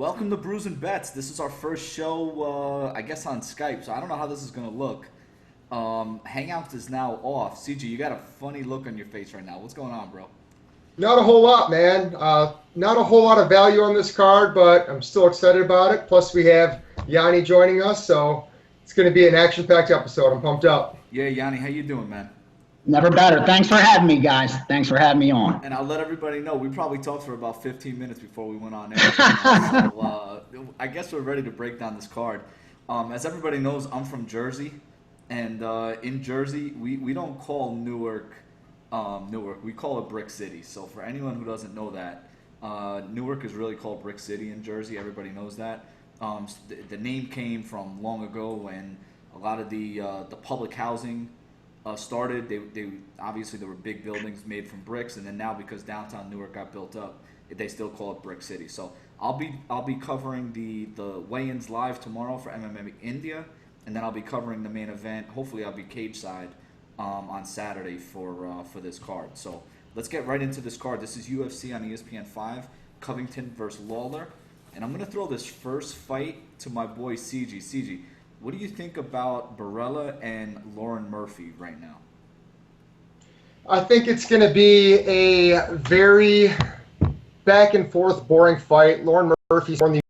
Welcome to Brews and Bets. This is our first show, I guess, on Skype, so I don't know how this is going to look. Hangouts is now off. CG, you got a funny look on your face right now. What's going on, bro? Not a whole lot, man. Not a whole lot of value on this card, but I'm still excited about it. Plus, we have Gianni joining us, so it's going to be an action-packed episode. I'm pumped up. Yeah, Gianni, how you doing, man? Never better. Thanks for having me, guys. Thanks for having me on. And I'll let everybody know, we probably talked for about 15 minutes before we went on air. So I guess we're ready to break down this card. As everybody knows, I'm from Jersey. And in Jersey, we don't call Newark, we call it Brick City. So for anyone who doesn't know that, Newark is really called Brick City in Jersey. Everybody knows that. The name came from long ago when a lot of the public housing started. They obviously there were big buildings made from bricks, and then now because downtown Newark got built up, they still call it Brick City. So I'll be covering the weigh-ins live tomorrow for MMA India, and then I'll be covering the main event. Hopefully I'll be cage side on Saturday for this card. So let's get right into this card. This is UFC on ESPN 5, Covington versus Lawler, and I'm gonna throw this first fight to my boy CG. CG, what do you think about Barella and Lauren Murphy right now? I think it's going to be a very back-and-forth, boring fight. Lauren Murphy's won the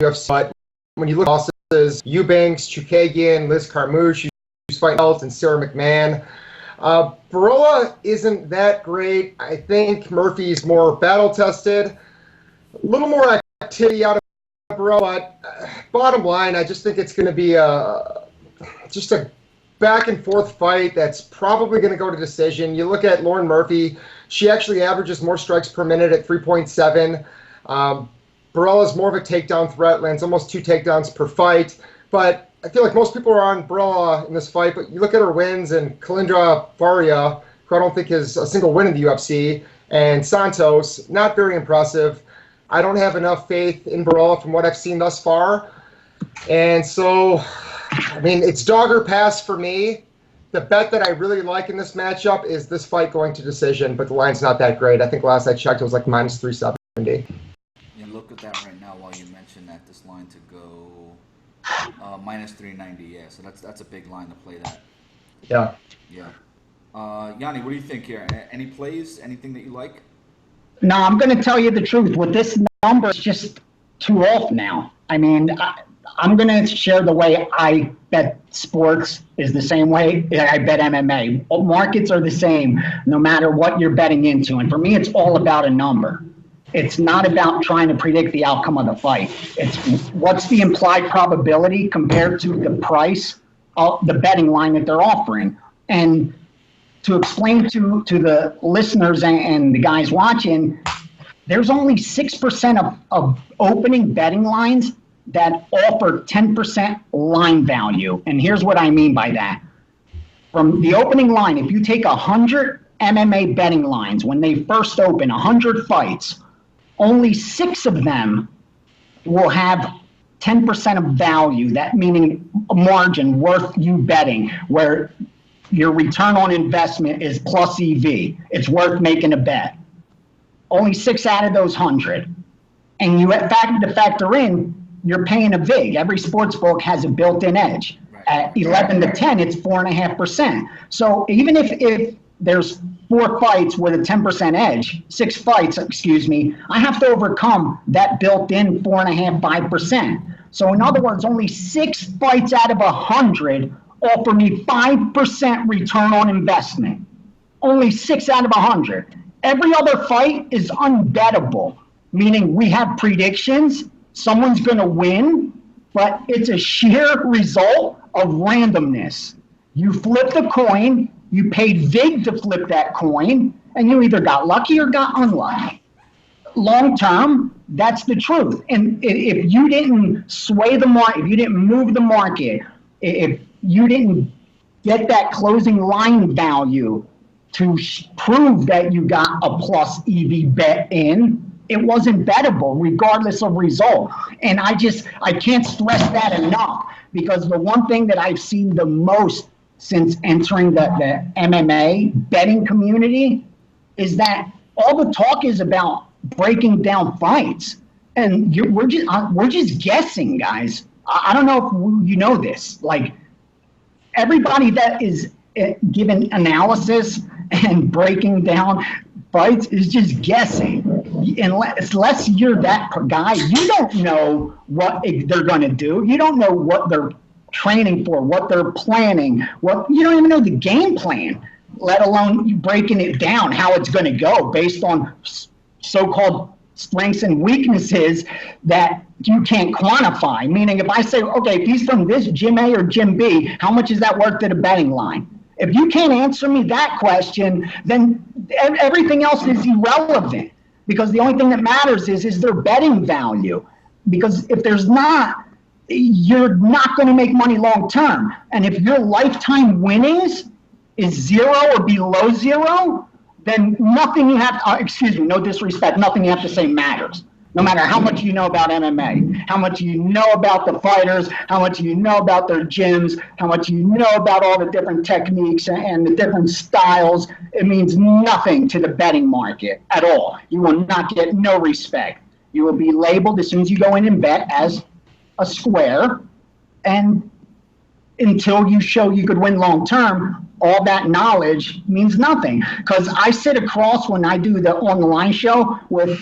UFC, but when you look at losses, Eubanks, Chukagian, Liz Carmouche, who's fighting Belt, and Sarah McMahon. Barella isn't that great. I think Murphy's more battle-tested. A little more activity out of Barella, but bottom line, I just think it's going to be just a back-and-forth fight that's probably going to go to decision. You look at Lauren Murphy, she actually averages more strikes per minute at 3.7. Barella's more of a takedown threat, lands almost 2 takedowns per fight. But I feel like most people are on Barella in this fight, but you look at her wins, and Kalindra Faria, who I don't think has a single win in the UFC, and Santos, not very impressive. I don't have enough faith in Barella from what I've seen thus far. And so, I mean, it's dog or pass for me. The bet that I really like in this matchup is this fight going to decision, but the line's not that great. I think last I checked, it was like minus 370. You look at that right now while you mentioned that this line to go minus 390, yeah. So that's a big line to play that. Yeah. Yeah. Yanni, what do you think here? Any plays? Anything that you like? No, I'm going to tell you the truth. With this number, it's just too off now. I mean, I'm going to share the way I bet sports is the same way I bet MMA. Markets are the same no matter what you're betting into. And for me, it's all about a number. It's not about trying to predict the outcome of the fight. It's what's the implied probability compared to the price of the betting line that they're offering. And to explain to the listeners and the guys watching, there's only 6% of opening betting lines that offer 10% line value. And here's what I mean by that. From the opening line, if you take 100 MMA betting lines, when they first open, 100 fights, only 6 of them will have 10% of value, that meaning a margin worth you betting, where your return on investment is plus EV. It's worth making a bet. Only 6 out of those 100. And you have to factor in, you're paying a VIG. Every sports book has a built-in edge. At 11 to 10, it's 4.5%. So even if there's 4 fights with a 10% edge, 6 fights, I have to overcome that built-in 4.5%, 5%. So in other words, only 6 fights out of 100 offer me 5% return on investment. Only 6 out of 100. Every other fight is unbettable, meaning we have predictions, someone's going to win, but it's a sheer result of randomness. You flip the coin, you paid VIG to flip that coin, and you either got lucky or got unlucky. Long term, that's the truth. And if you didn't sway the market, if you didn't move the market, if you didn't get that closing line value to prove that you got a plus EV bet in, it wasn't bettable regardless of result. And I can't stress that enough, because the one thing that I've seen the most since entering the MMA betting community is that all the talk is about breaking down fights. And we're just guessing, guys. I don't know if you know this. Like, everybody that is giving analysis and breaking down fights is just guessing. Unless you're that guy, you don't know what they're going to do. You don't know what they're training for, what they're planning. You don't even know the game plan, let alone breaking it down, how it's going to go based on so-called strengths and weaknesses that you can't quantify. Meaning, if I say, okay, if he's from this gym A or gym B, how much is that worth to the betting line? If you can't answer me that question, then everything else is irrelevant, because the only thing that matters is their betting value. Because if there's not, you're not going to make money long term. And if your lifetime winnings is 0 or below 0, then nothing you have, no disrespect, nothing you have to say matters. No matter how much you know about MMA, how much you know about the fighters, how much you know about their gyms, how much you know about all the different techniques and the different styles, it means nothing to the betting market at all. You will not get no respect. You will be labeled as soon as you go in and bet as a square, and until you show you could win long term, all that knowledge means nothing. Because I sit across, when I do the On the Line show, with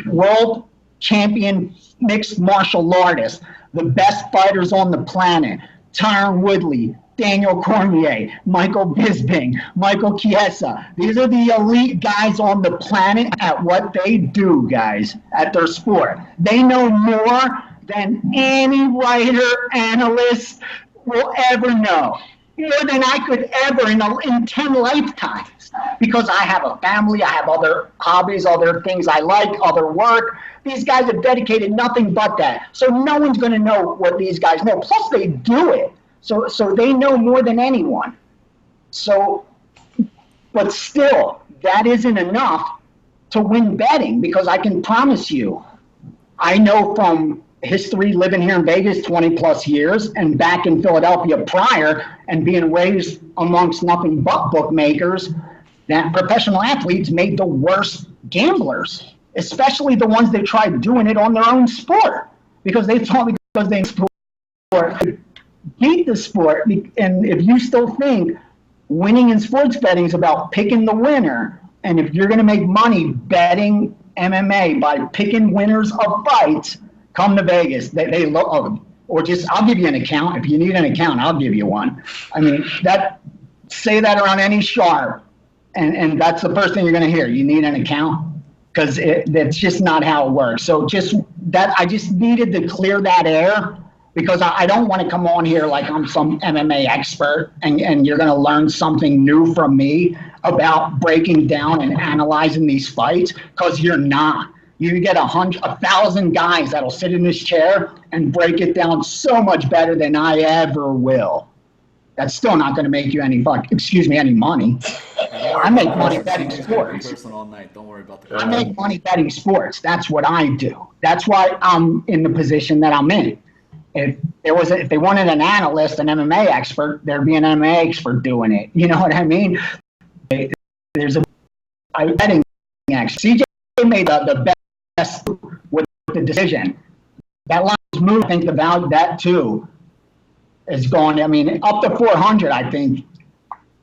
world champion mixed martial artists, the best fighters on the planet, Tyron Woodley, Daniel Cormier, Michael Bisping, Michael Chiesa. These are the elite guys on the planet at what they do, guys, at their sport. They know more than any writer, analyst will ever know. More than I could ever in 10 lifetimes. Because I have a family, I have other hobbies, other things I like, other work. These guys have dedicated nothing but that. So no one's going to know what these guys know. Plus, they do it. So they know more than anyone. So, but still, that isn't enough to win betting, because I can promise you, I know from history living here in Vegas 20 plus years and back in Philadelphia prior, and being raised amongst nothing but bookmakers, that professional athletes made the worst gamblers, especially the ones that tried doing it on their own sport, because they thought because they beat the sport. And if you still think winning in sports betting is about picking the winner, and if you're going to make money betting MMA by picking winners of fights, come to Vegas. They love, or just, I'll give you an account. If you need an account, I'll give you one. I mean, say that around any sharp, and that's the first thing you're going to hear. You need an account, because that's just not how it works. So I just needed to clear that air, because I don't want to come on here like I'm some MMA expert, and you're going to learn something new from me about breaking down and analyzing these fights, because you're not. You get 1,000 guys that'll sit in this chair and break it down so much better than I ever will. That's still not going to make you any money. I make money betting sports. All night. Don't worry about the I make money betting sports. That's what I do. That's why I'm in the position that I'm in. If they wanted an analyst, an MMA expert, there'd be an MMA expert doing it. You know what I mean? There's a betting expert. CJ made the best with the decision. That line move, I think the value of that too is going. I mean, up to 400, I think,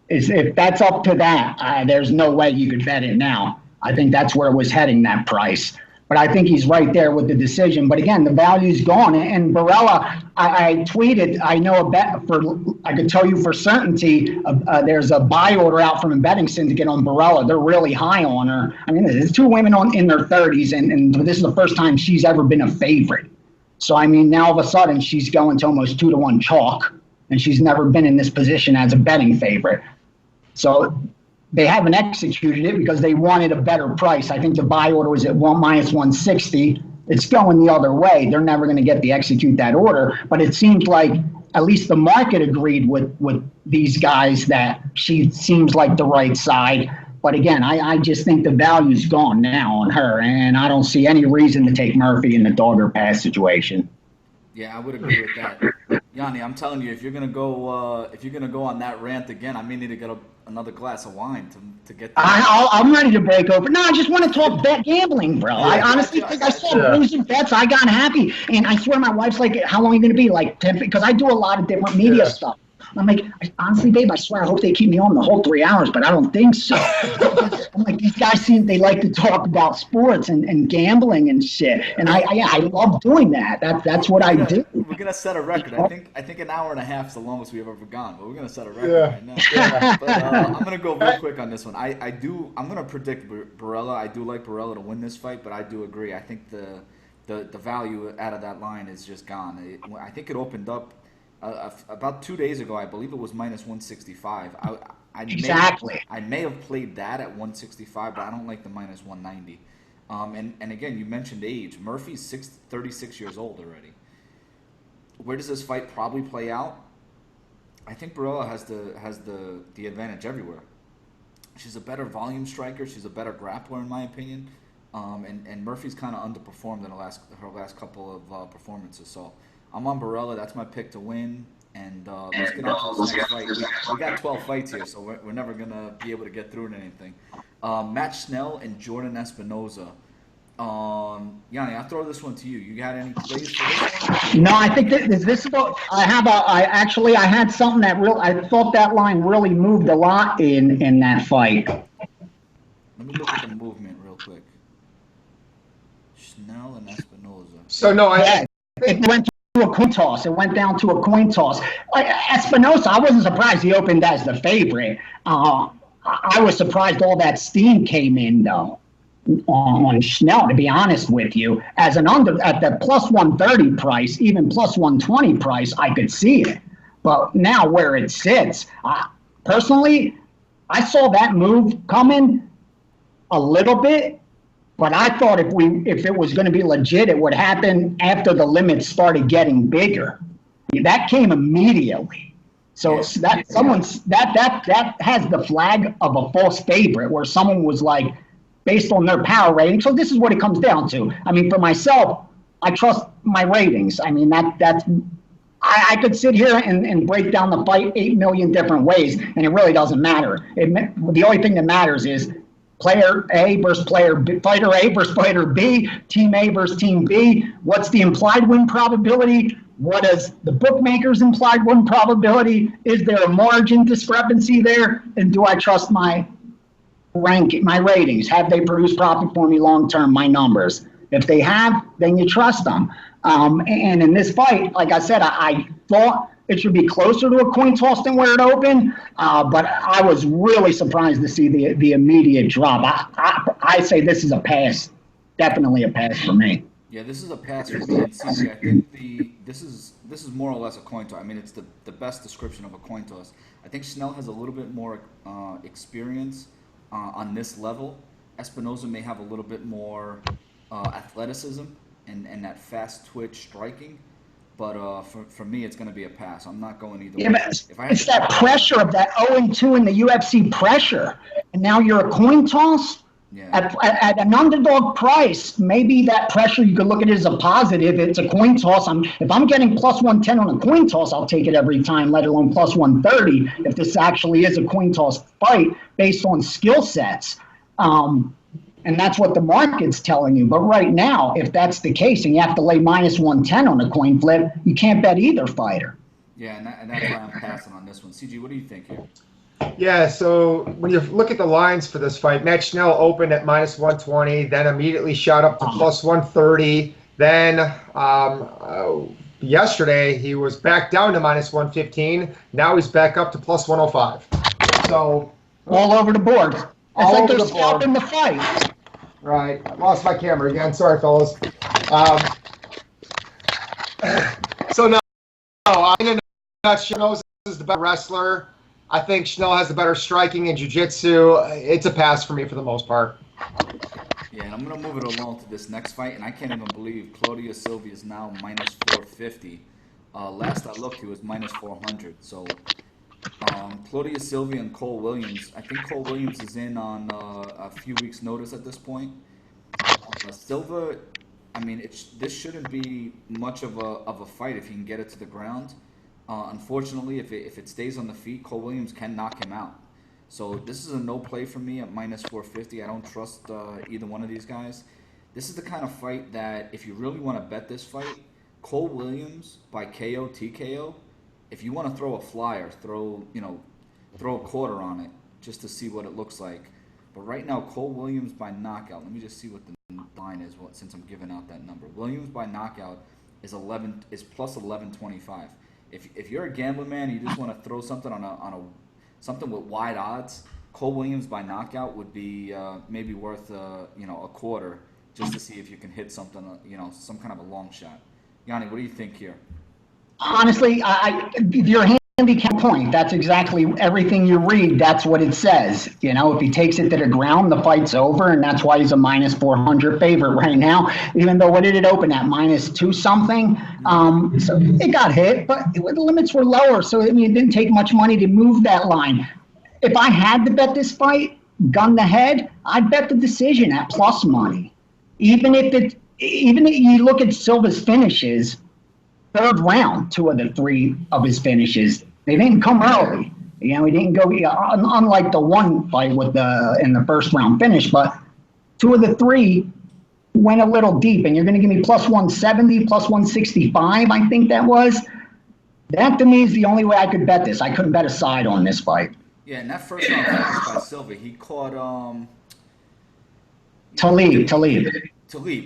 if that's up to that, there's no way you could bet it now. I think that's where it was heading, that price. But I think he's right there with the decision. But again, the value's gone. And Barella, I tweeted, I could tell you for certainty, there's a buy order out from a betting syndicate on Barella. They're really high on her. I mean, there's two women in their 30s, and this is the first time she's ever been a favorite. So, I mean, now all of a sudden she's going to almost 2-1 chalk, and she's never been in this position as a betting favorite. So they haven't executed it because they wanted a better price. I think the buy order was at minus 160. It's going the other way. They're never going to get to execute that order. But it seems like at least the market agreed with these guys that she seems like the right side. But again, I just think the value's gone now on her, and I don't see any reason to take Murphy in the dog or pass situation. Yeah, I would agree with that. Yanni, I'm telling you, if you're gonna go on that rant again, I may need to get another glass of wine to get. I'm ready to break open. No, I just want to talk bet gambling, bro. Yeah, I honestly think I saw Brews Bets. I got happy, and I swear my wife's like, "How long are you gonna be?" Like 10, because I do a lot of different media stuff. I'm like, honestly, babe, I swear I hope they keep me on the whole 3 hours, but I don't think so. I'm like, these guys they like to talk about sports and gambling and shit, and I love doing that. That's what I do. We're gonna set a record. I think an hour and a half is the longest we've ever gone, but we're gonna set a record right now. But I'm gonna go real quick on this one. I'm gonna predict Barella. I do like Barella to win this fight, but I do agree. I think the value out of that line is just gone. I think it opened up. About 2 days ago, I believe it was minus 165. I may have played that at 165, but I don't like the minus 190. And again, you mentioned age. Murphy's 36 years old already. Where does this fight probably play out? I think Barella has the advantage everywhere. She's a better volume striker. She's a better grappler, in my opinion. And Murphy's kind of underperformed in her last couple of performances. So I'm on Barella. That's my pick to win. And let's get on to this next fight. We got 12 fights here, so we're never going to be able to get through anything. Matt Schnell and Jordan Espinoza. Yanni, I'll throw this one to you. You got any plays for this one? No, I think I had something I thought that line really moved a lot in that fight. Let me look at the movement real quick. Schnell and Espinoza. So no, it went to a coin toss. It went down to a coin toss. Espinosa, I wasn't surprised he opened as the favorite. I was surprised all that steam came in though on Schnell. To be honest with you, as an under at the plus 130 price, even plus 120 price, I could see it. But now where it sits, personally, I saw that move coming a little bit. But I thought if it was going to be legit, it would happen after the limits started getting bigger. That came immediately. So that has the flag of a false favorite, where someone was like, based on their power rating. So this is what it comes down to. I mean, for myself, I trust my ratings. I mean, I could sit here and break down the fight 8 million different ways, and it really doesn't matter. The only thing that matters is player A versus player B, fighter A versus fighter B, team A versus team B. What's the implied win probability? What is the bookmakers' implied win probability? Is there a margin discrepancy there? And do I trust my ratings? Have they produced profit for me long term? My numbers. If they have, then you trust them. And in this fight, like I said, I thought it should be closer to a coin toss than where it opened, but I was really surprised to see the immediate drop. I say this is a pass, definitely a pass for me. Yeah, this is a pass for me. And CC, I think this is more or less a coin toss. I mean, it's the best description of a coin toss. I think Schnell has a little bit more experience on this level. Espinoza may have a little bit more athleticism and that fast twitch striking. But for me, it's going to be a pass. I'm not going either way. It's that pressure of that 0-2 in the UFC pressure. And now you're a coin toss at an underdog price. Maybe that pressure, you could look at it as a positive. It's a coin toss. If I'm getting plus 110 on a coin toss, I'll take it every time, let alone plus 130 if this actually is a coin toss fight based on skill sets. And that's what the market's telling you. But right now, if that's the case and you have to lay minus 110 on a coin flip, you can't bet either fighter. Yeah, and that's why I'm passing on this one. CG, what do you think here? Yeah, so when you look at the lines for this fight, Matt Schnell opened at minus 120, then immediately shot up to plus 130. Then yesterday, he was back down to minus 115. Now he's back up to plus 105. So all over the board. It's like they're scalping the fight. Right. I lost my camera again. Sorry, fellas. So no, I think Schnell is the better wrestler. I think Schnell has the better striking and jiu-jitsu. It's a pass for me for the most part. Yeah, and I'm going to move it along to this next fight, and I can't even believe Claudia Silva is now minus 450. Last I looked, he was minus 400. So Claudia Silva and Cole Williams. I think Cole Williams is in on a few weeks' notice at this point. Silva, I mean, this shouldn't be much of a fight if he can get it to the ground. Unfortunately, if it stays on the feet, Cole Williams can knock him out. So this is a no play for me at minus 450. I don't trust either one of these guys. This is the kind of fight that if you really want to bet this fight, Cole Williams by KO, TKO, if you want to throw a flyer, throw a quarter on it just to see what it looks like. But right now, Cole Williams by knockout. Let me just see what the line is. Since I'm giving out that number, Williams by knockout is plus 1125. If you're a gambling man, and you just want to throw something on a something with wide odds, Cole Williams by knockout would be maybe worth a quarter just to see if you can hit something, some kind of a long shot. Gianni, what do you think here? Honestly, your handicap point, that's exactly everything you read. That's what it says. If he takes it to the ground, the fight's over, and that's why he's a minus 400 favorite right now. Even though, what did it open at? Minus 2 something. So it got hit, but the limits were lower. So it didn't take much money to move that line. If I had to bet this fight, gun to head, I'd bet the decision at plus money. Even if you look at Silva's finishes, third round, 2 of the 3 of his finishes, they didn't come early. He didn't go, unlike the one fight in the first round finish, but 2 of the 3 went a little deep, and you're going to give me plus 170, plus 165, I think that was. That to me is the only way I could bet this. I couldn't bet a side on this fight. Yeah, in that first round finish by Silva, he caught Talib,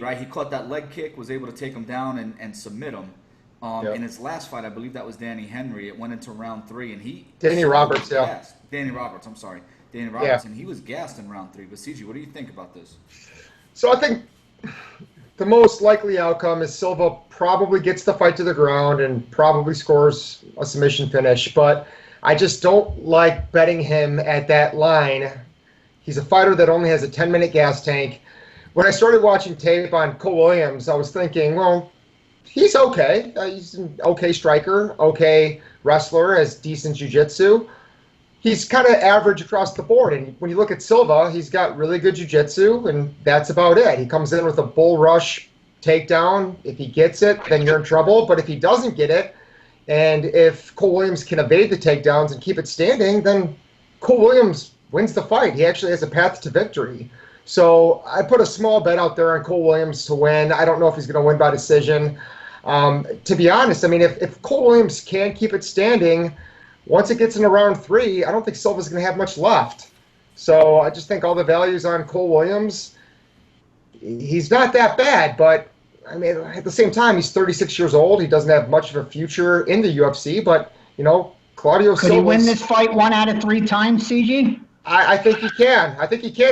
right? He caught that leg kick, was able to take him down and submit him. In his last fight, I believe that was Danny Henry. It went into round 3, and Danny Roberts, Danny Roberts, and he was gassed in round 3. But CG, what do you think about this? So I think the most likely outcome is Silva probably gets the fight to the ground and probably scores a submission finish. But I just don't like betting him at that line. He's a fighter that only has a 10-minute gas tank. When I started watching tape on Cole Williams, I was thinking, well, he's okay. He's an okay striker, okay wrestler, has decent jiu-jitsu. He's kind of average across the board. And when you look at Silva, he's got really good jiu-jitsu, and that's about it. He comes in with a bull rush takedown. If he gets it, then you're in trouble. But if he doesn't get it, and if Cole Williams can evade the takedowns and keep it standing, then Cole Williams wins the fight. He actually has a path to victory. So I put a small bet out there on Cole Williams to win. I don't know if he's going to win by decision. To be honest, if Cole Williams can keep it standing, once it gets into round 3, I don't think Silva's going to have much left. So I just think all the values on Cole Williams, he's not that bad, but at the same time, he's 36 years old. He doesn't have much of a future in the UFC, but, Claudio Silva. Could he win this fight 1 out of 3 times, CG? I think he can.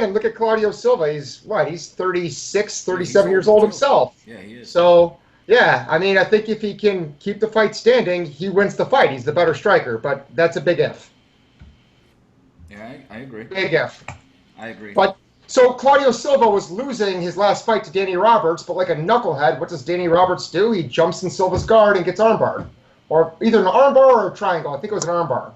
And look at Claudio Silva. He's 36, 37 years old himself. Yeah, he is. So, yeah, I think if he can keep the fight standing, he wins the fight. He's the better striker, but that's a big if. Yeah, I agree. Big if. I agree. But so Claudio Silva was losing his last fight to Danny Roberts, but like a knucklehead, what does Danny Roberts do? He jumps in Silva's guard and gets armbarred. Or either an armbar or a triangle. I think it was an armbar.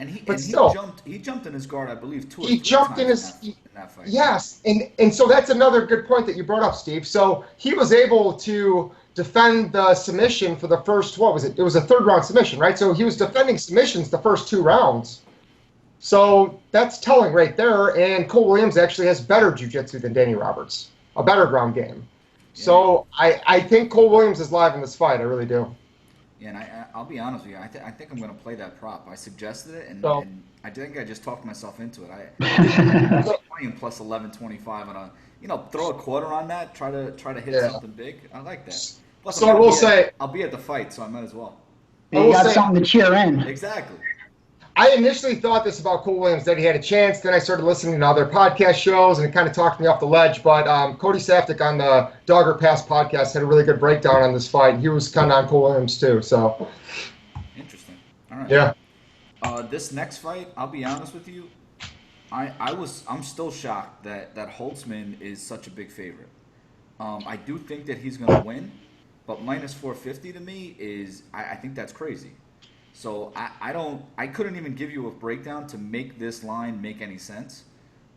He jumped in his guard, I believe, 2 or 3 He jumped in times in that fight. Yes, and so that's another good point that you brought up, Steve. So he was able to defend the submission for the first, what was it? It was a 3rd round submission, right? So he was defending submissions the first 2 rounds. So that's telling right there. And Cole Williams actually has better jiu-jitsu than Danny Roberts, a better ground game. Yeah. So I think Cole Williams is live in this fight. I really do. Yeah, and I'll be honest with you. I think I'm going to play that prop. I suggested it, and I think I just talked myself into it. I'm playing plus 1125 on throw a quarter on that. Try to hit something big. I like that. Plus, so I will say I'll be at the fight, so I might as well. You got something to cheer in. Exactly. I initially thought this about Cole Williams, that he had a chance. Then I started listening to other podcast shows, and it kind of talked me off the ledge. But Cody Saftik on the Dogger Pass podcast had a really good breakdown on this fight. He was kind of on Cole Williams too. So interesting. All right. Yeah. This next fight, I'll be honest with you, I'm still shocked that Holtzman is such a big favorite. I do think that he's going to win, but minus 450 to me is I think that's crazy. So I couldn't even give you a breakdown to make this line make any sense.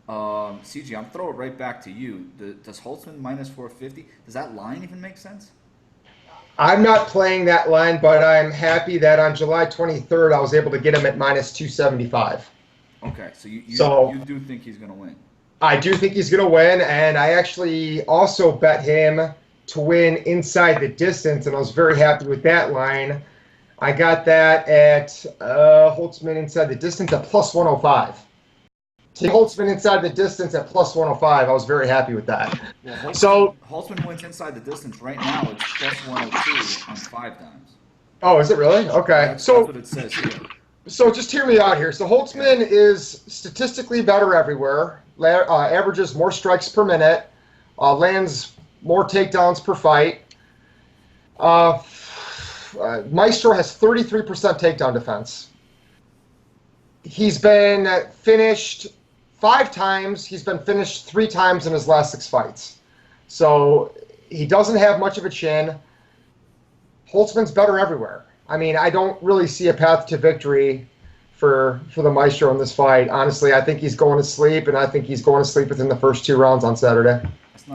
CG, I'm throwing it right back to you. Does Holtzman minus 450? Does that line even make sense? I'm not playing that line, but I'm happy that on July 23rd, I was able to get him at minus 275. Okay, so So you do think he's going to win? I do think he's going to win, and I actually also bet him to win inside the distance, and I was very happy with that line. I got that at Holtzman inside the distance at plus 105. Take Holtzman inside the distance at plus 105. I was very happy with that. Well, Holtzman wins inside the distance right now. It's plus 102 on 5 times. Oh, is it really? Okay. That's what it says here. So just hear me out here. So Holtzman is statistically better everywhere. Averages more strikes per minute. Lands more takedowns per fight. Maestro has 33% takedown defense. He's been finished 5 times. He's been finished 3 times in his last 6 fights. So he doesn't have much of a chin. Holtzman's better everywhere. I mean, I don't really see a path to victory for the Maestro in this fight. Honestly, I think he's going to sleep, and I think he's going to sleep within the first 2 rounds on Saturday.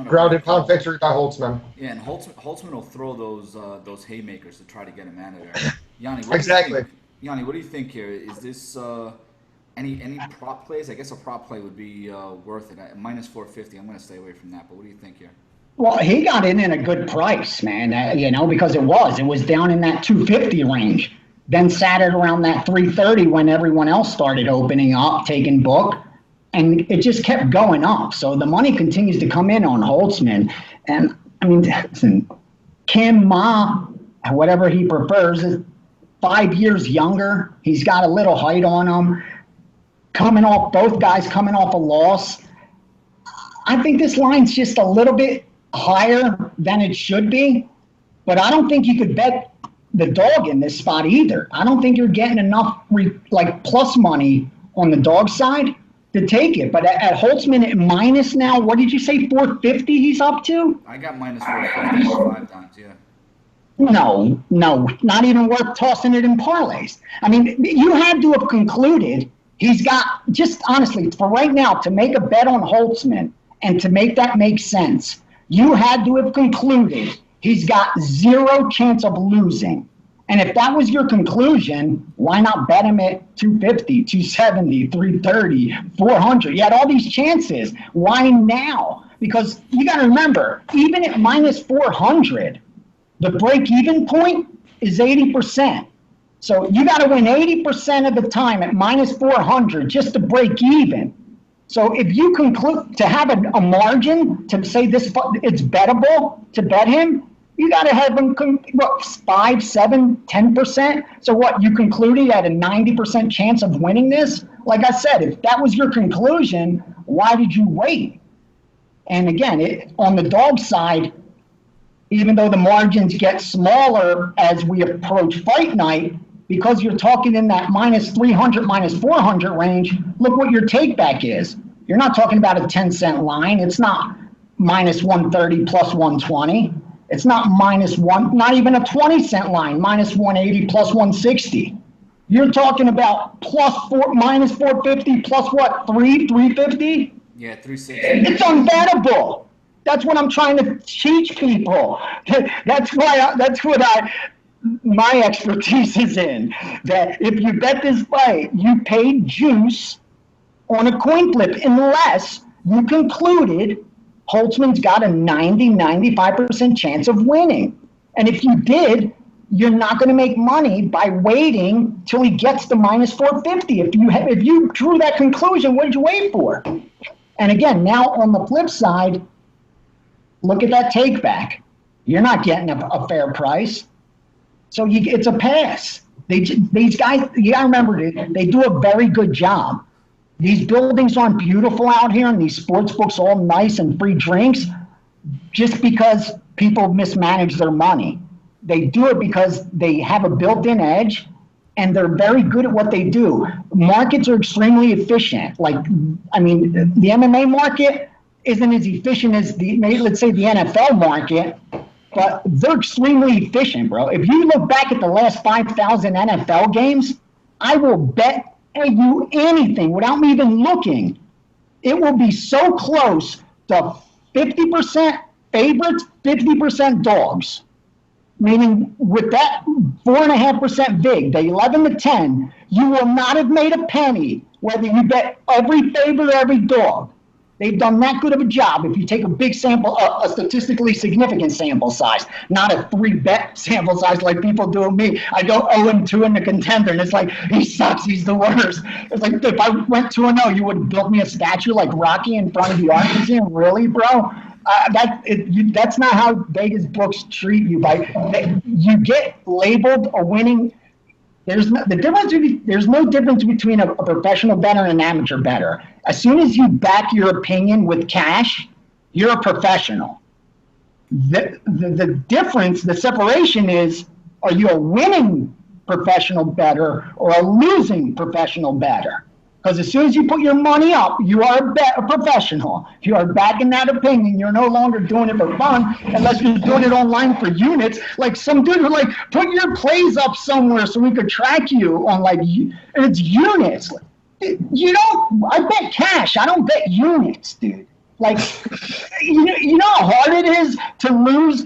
Grounded pound victory by Holtzman. Yeah, and Holtzman will throw those haymakers to try to get him out of there. Yanni, Yanni, what do you think here? Is this any prop plays? I guess a prop play would be worth it. At minus 450, I'm going to stay away from that. But what do you think here? Well, he got in a good price, man, because it was down in that 250 range. Then sat it around that 330 when everyone else started opening up, taking book, and it just kept going up. So the money continues to come in on Holtzman. And, I mean, listen, Kim Ma, whatever he prefers, is 5 years younger. He's got a little height on him. Both guys coming off a loss. I think this line's just a little bit higher than it should be, but I don't think you could bet the dog in this spot either. I don't think you're getting enough plus money on the dog side to take it. But at Holtzman at minus now, what did you say, 450 he's up to? I got minus 450 5 times, yeah. No, not even worth tossing it in parlays. I mean, you had to have concluded he's got, just honestly, for right now, to make a bet on Holtzman and to make that make sense, you had to have concluded he's got 0 chance of losing. And if that was your conclusion, why not bet him at 250, 270, 330, 400? You had all these chances. Why now? Because you got to remember, even at minus 400, the break-even point is 80%. So you got to win 80% of the time at minus 400 just to break even. So if you conclude to have a margin to say it's bettable to bet him, you got to have him 5, 7, 10%. So what, you concluded at a 90% chance of winning this? Like I said, if that was your conclusion, why did you wait? And again, on the dog side, even though the margins get smaller as we approach fight night, because you're talking in that minus 300, minus 400 range, look what your take back is. You're not talking about a 10-cent line. It's not minus 130 plus 120. It's not not even a 20-cent line, minus 180 plus 160. You're talking about minus 450 plus what, 350? Yeah, 360. It's unbettable. That's what I'm trying to teach people. That's what my expertise is in. That if you bet this fight, you paid juice on a coin flip unless you concluded Holtzman's got a 90-95% chance of winning. And if you did, you're not going to make money by waiting till he gets to minus 450. If you drew that conclusion, what did you wait for? And again, now on the flip side, look at that take back. You're not getting a fair price. So it's a pass. These guys, you got to remember, they do a very good job. These buildings aren't beautiful out here, and these sports books all nice and free drinks just because people mismanage their money. They do it because they have a built-in edge, and they're very good at what they do. Markets are extremely efficient. The MMA market isn't as efficient as let's say the NFL market, but they're extremely efficient, bro. If you look back at the last 5,000 NFL games, I will bet you anything without me even looking. It will be so close to 50% favorites, 50% dogs. meaning with that 4.5% vig, the 11 to 10, you will not have made a penny whether you bet every favorite or every dog. They've done that good of a job. If you take a big sample, a statistically significant sample size, not a 3-bet sample size like people do with me. I go 0-2 in the contender, and it's like, he sucks, he's the worst. It's like, if I went 2-0, you would have built me a statue like Rocky in front of the art museum. Really, bro? That's not how Vegas books treat you. You get labeled a winning. There's no difference between a professional bettor and an amateur bettor. As soon as you back your opinion with cash, you're a professional. The difference, the separation is, are you a winning professional bettor or a losing professional bettor? Because as soon as you put your money up, you are a professional. If you are backing that opinion, you're no longer doing it for fun, unless you're doing it online for units. Like some dude would like, put your plays up somewhere so we could track you on and it's units. I bet cash. I don't bet units, dude. Like, you know how hard it is to lose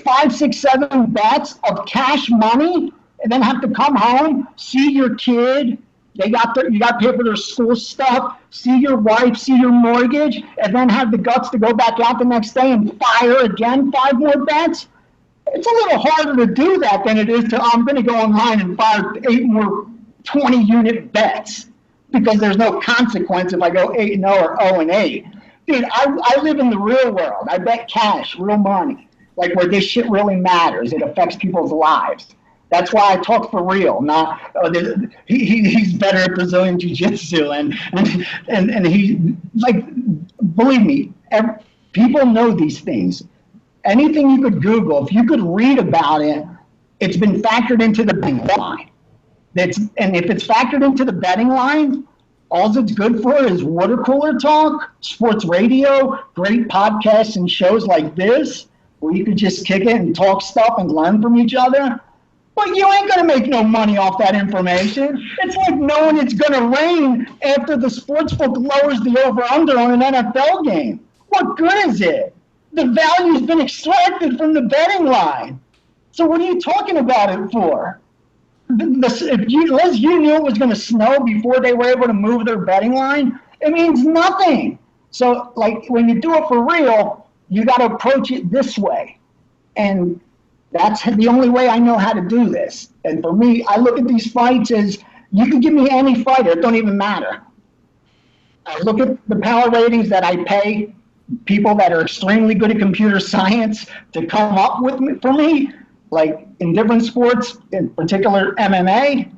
5, 6, 7 bets of cash money and then have to come home, see your kid. You got to pay for their school stuff, see your wife, see your mortgage, and then have the guts to go back out the next day and fire again 5 more bets. It's a little harder to do that than it is I'm going to go online and fire 8 more 20-unit bets because there's no consequence if I go 8-0 or 0-8. Dude, I live in the real world. I bet cash, real money, like where this shit really matters. It affects people's lives. That's why I talk for real. Not he's better at Brazilian Jiu-Jitsu, and he, like, believe me, people know these things. Anything you could Google, if you could read about it, it's been factored into the betting line. And if it's factored into the betting line, all it's good for is water cooler talk, sports radio, great podcasts and shows like this, where you could just kick it and talk stuff and learn from each other. But you ain't going to make no money off that information. It's like knowing it's going to rain after the sportsbook lowers the over-under on an NFL game. What good is it? The value's been extracted from the betting line. So what are you talking about it for? Unless you knew it was going to snow before they were able to move their betting line, it means nothing. So, like, when you do it for real, you got to approach it this way. And that's the only way I know how to do this. And for me, I look at these fights as, you can give me any fighter, it don't even matter. I look at the power ratings that I pay people that are extremely good at computer science to come up with for me, like in different sports, in particular MMA,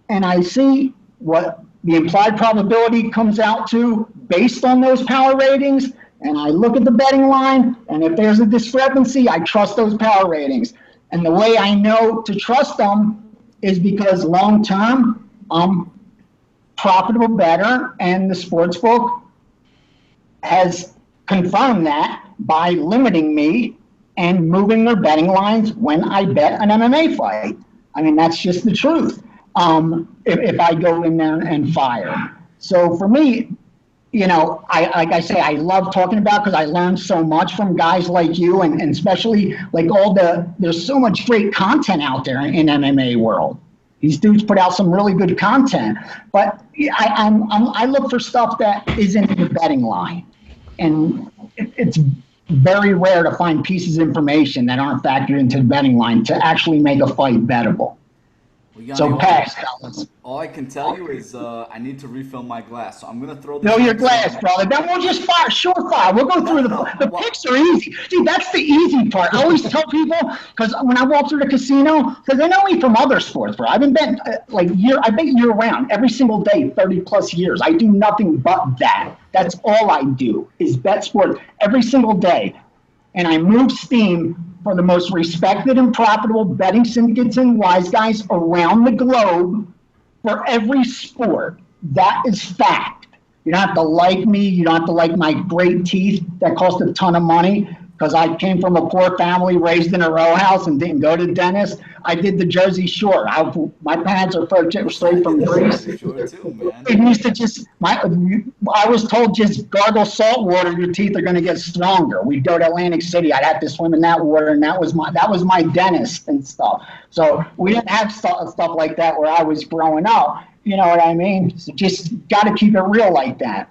and I see what the implied probability comes out to based on those power ratings. And I look at the betting line, and if there's a discrepancy, I trust those power ratings. And the way I know to trust them is because long term, I'm profitable bettor, and the sportsbook has confirmed that by limiting me and moving their betting lines when I bet an MMA fight. I mean, that's just the truth. If I go in there and fire. So for me, you know, like I say, I love talking about, because I learned so much from guys like you, and especially like there's so much great content out there in MMA world. These dudes put out some really good content, but I look for stuff that isn't in the betting line, and it's very rare to find pieces of information that aren't factored into the betting line to actually make a fight bettable. Well, So pass. All I can tell you is I need to refill my glass, so I'm gonna throw. No, your glass, brother. Then we'll just fire, fire. We'll go through the picks are easy. See, that's the easy part. I always tell people, because when I walk through the casino, because they know me from other sports, bro. I've been betting I bet year round, every single day, 30 plus years. I do nothing but that. That's all I do is bet sports every single day, and I move steam for the most respected and profitable betting syndicates and wise guys around the globe for every sport. That is fact. You don't have to like me. You don't have to like my great teeth that cost a ton of money. because I came from a poor family, raised in a row house, and didn't go to the dentist. I did the Jersey Shore. My parents are straight from Greece. Sure too, man. It used to I was told just gargle salt water, your teeth are going to get stronger. We'd go to Atlantic City. I'd have to swim in that water, and that was my dentist and stuff. So we didn't have stuff like that where I was growing up. You know what I mean? So just got to keep it real like that.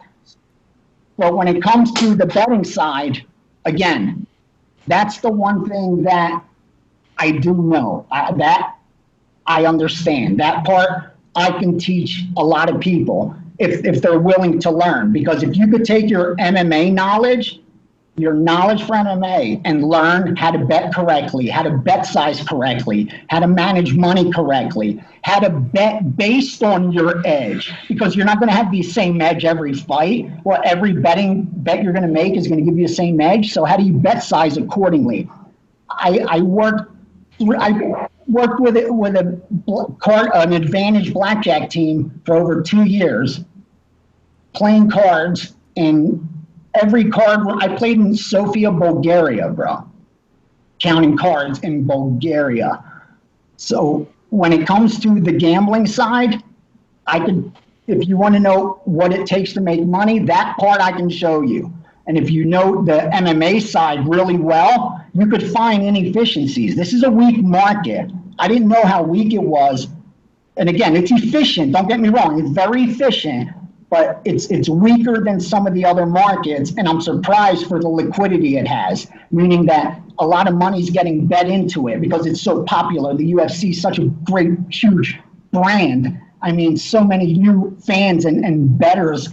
But when it comes to the betting side, again, that's the one thing that I do know. That I understand. That part I can teach a lot of people if they're willing to learn. Because if you could take your MMA knowledge, your knowledge for MMA, and learn how to bet correctly, how to bet size correctly, how to manage money correctly, how to bet based on your edge, because you're not going to have the same edge every fight, or every bet you're going to make is going to give you the same edge. So how do you bet size accordingly? I worked with an advantage blackjack team for over 2 years, playing cards, and every card, I played in Sofia, Bulgaria, bro, counting cards in Bulgaria. So when it comes to the gambling side, if you want to know what it takes to make money, that part I can show you. And if you know the MMA side really well, you could find inefficiencies. This is a weak market. I didn't know how weak it was. And again, it's efficient. Don't get me wrong. It's very efficient, but it's weaker than some of the other markets. And I'm surprised for the liquidity it has, meaning that a lot of money's getting bet into it because it's so popular. The UFC is such a great, huge brand. I mean, so many new fans and bettors,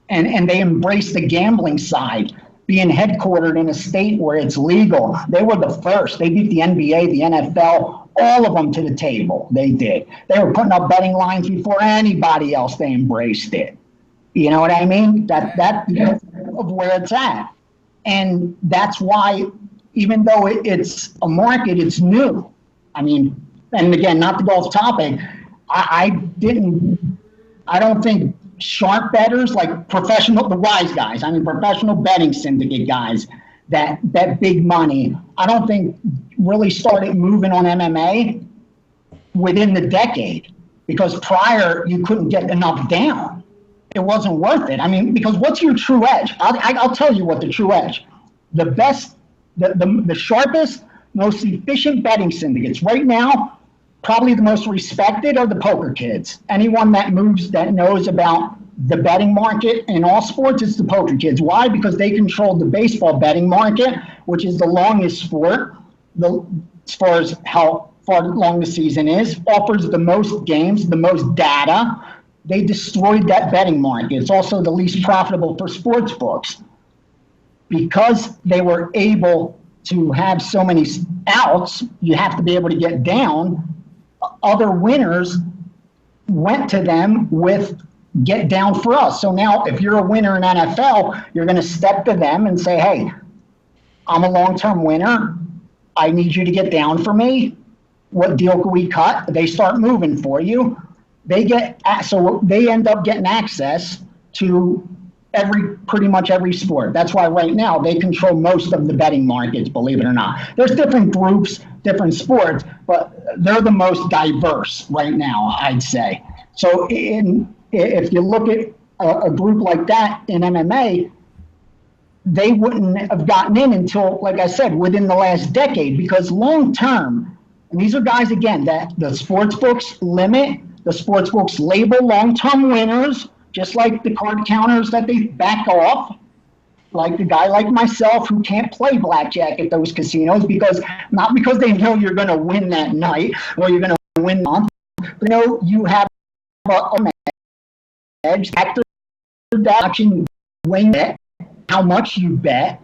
and they embrace the gambling side, being headquartered in a state where it's legal. They were the first. They beat the NBA, the NFL, all of them to the table. They did. They were putting up betting lines before anybody else. They embraced it. You know what I mean? That's of where it's at. And that's why, even though it's a market, it's new. I mean, and again, not to go off topic, I don't think sharp bettors, like the wise guys, professional betting syndicate guys that bet big money, I don't think really started moving on MMA within the decade, because prior you couldn't get enough down. It wasn't worth it. I mean, because what's your true edge? I'll tell you what the true edge. The best, the sharpest, most efficient betting syndicates right now, probably the most respected, are the poker kids. Anyone that knows about the betting market in all sports, it's the poker kids. Why? Because they control the baseball betting market, which is the longest sport, as far as how far long the season is, offers the most games, the most data. They destroyed that betting market. It's also the least profitable for sports books. Because they were able to have so many outs, you have to be able to get down. Other winners went to them with get down for us. So now if you're a winner in NFL, you're going to step to them and say, hey, I'm a long-term winner. I need you to get down for me. What deal can we cut? They start moving for you. So they end up getting access to pretty much every sport. That's why right now they control most of the betting markets, believe it or not. There's different groups, different sports, but they're the most diverse right now, I'd say. So if you look at a group like that in MMA, they wouldn't have gotten in until, like I said, within the last decade, because long term, and these are guys, again, that the sports books limit, the sports books label long-term winners, just like the card counters that they back off, like the guy like myself who can't play blackjack at those casinos, not because they know you're going to win that night or you're going to win the month, but you have an edge factor watching when bet, how much you bet,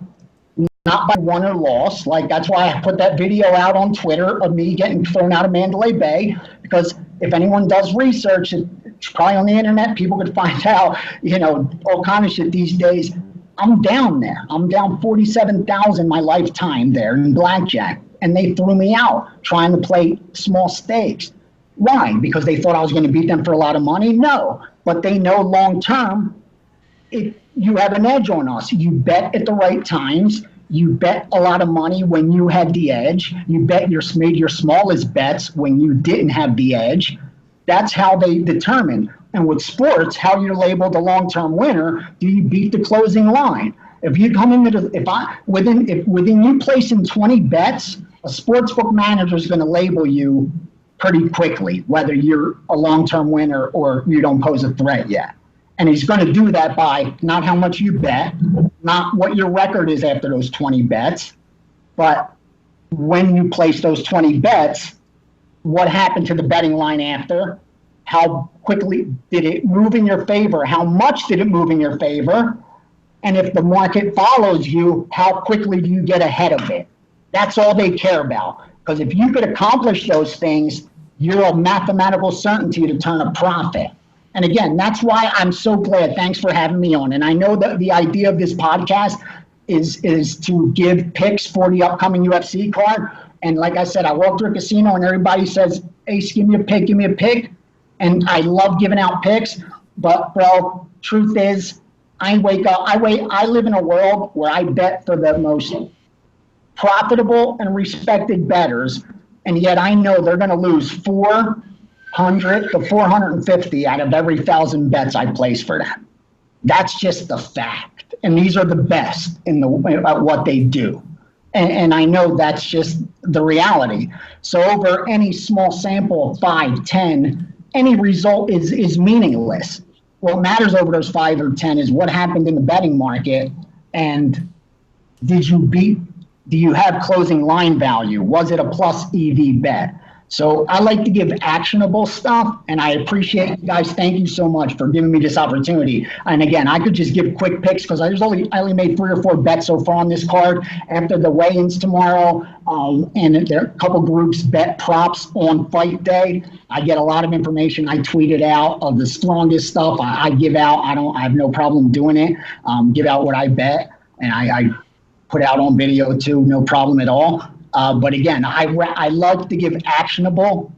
not by won or loss. Like, that's why I put that video out on Twitter of me getting thrown out of Mandalay Bay, because if anyone does research, it's probably on the internet, people could find out, all kind of shit these days. I'm down there. I'm down 47,000 my lifetime there in blackjack, and they threw me out trying to play small stakes. Why? Because they thought I was going to beat them for a lot of money? No, but they know long term, you have an edge on us. You bet at the right times. You bet a lot of money when you had the edge. You made your smallest bets when you didn't have the edge. That's how they determine. And with sports, how you're labeled a long-term winner, do you beat the closing line? If you come into within you placing 20 bets, a sportsbook manager is going to label you pretty quickly, whether you're a long-term winner or you don't pose a threat yet. And he's going to do that by not how much you bet, not what your record is after those 20 bets, but when you place those 20 bets, what happened to the betting line after? How quickly did it move in your favor? How much did it move in your favor? And if the market follows you, how quickly do you get ahead of it? That's all they care about. Because if you could accomplish those things, you're a mathematical certainty to turn a profit. And again, that's why I'm so glad. Thanks for having me on. And I know that the idea of this podcast is to give picks for the upcoming UFC card. And like I said, I walk through a casino and everybody says, Ace, give me a pick, give me a pick. And I love giving out picks. But, bro, truth is, I live in a world where I bet for the most profitable and respected bettors. And yet I know they're going to lose 400 to 450 out of every 1,000 bets I place for them. That's just the fact. And these are the best at what they do. And I know that's just the reality. So over any small sample of 5, 10, any result is meaningless. What matters over those 5 or 10 is what happened in the betting market, and do you have closing line value? Was it a plus EV bet? So I like to give actionable stuff, and I appreciate you guys. Thank you so much for giving me this opportunity. And again, I could just give quick picks because I only made 3 or 4 bets so far on this card. After the weigh-ins tomorrow, and there are a couple groups bet props on fight day. I get a lot of information. I tweet it out of the strongest stuff. I give out. I have no problem doing it. Give out what I bet, and I put out on video too. No problem at all. But again, I love to give actionable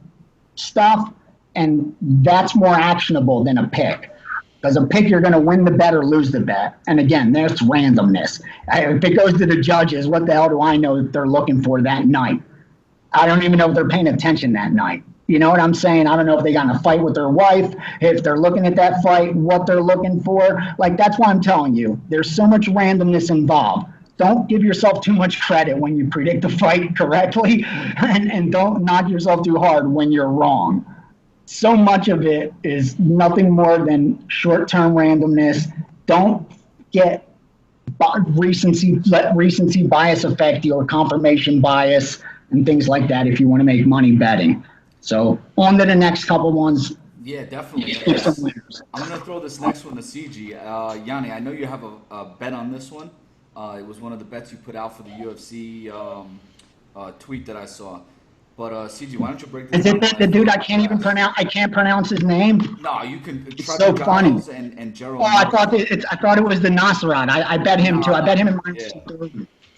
stuff, and that's more actionable than a pick. Because a pick, you're going to win the bet or lose the bet. And again, there's randomness. If it goes to the judges, what the hell do I know that they're looking for that night? I don't even know if they're paying attention that night. You know what I'm saying? I don't know if they got in a fight with their wife, if they're looking at that fight, what they're looking for. Like, that's why I'm telling you, there's so much randomness involved. Don't give yourself too much credit when you predict the fight correctly, and don't knock yourself too hard when you're wrong. So much of it is nothing more than short-term randomness. Don't get let recency bias affect you, or confirmation bias and things like that if you want to make money betting. So on to the next couple ones. Yeah, definitely. I'm going to throw this next one to CG. Gianni, I know you have a bet on this one. It was one of the bets you put out for the UFC tweet that I saw. But CG, why don't you break this down? Is it the dude I can't even pronounce? I can't pronounce his name. No, you can. It's so funny. And I thought it was the Nasrat. I bet him too. I bet him in my. Yeah.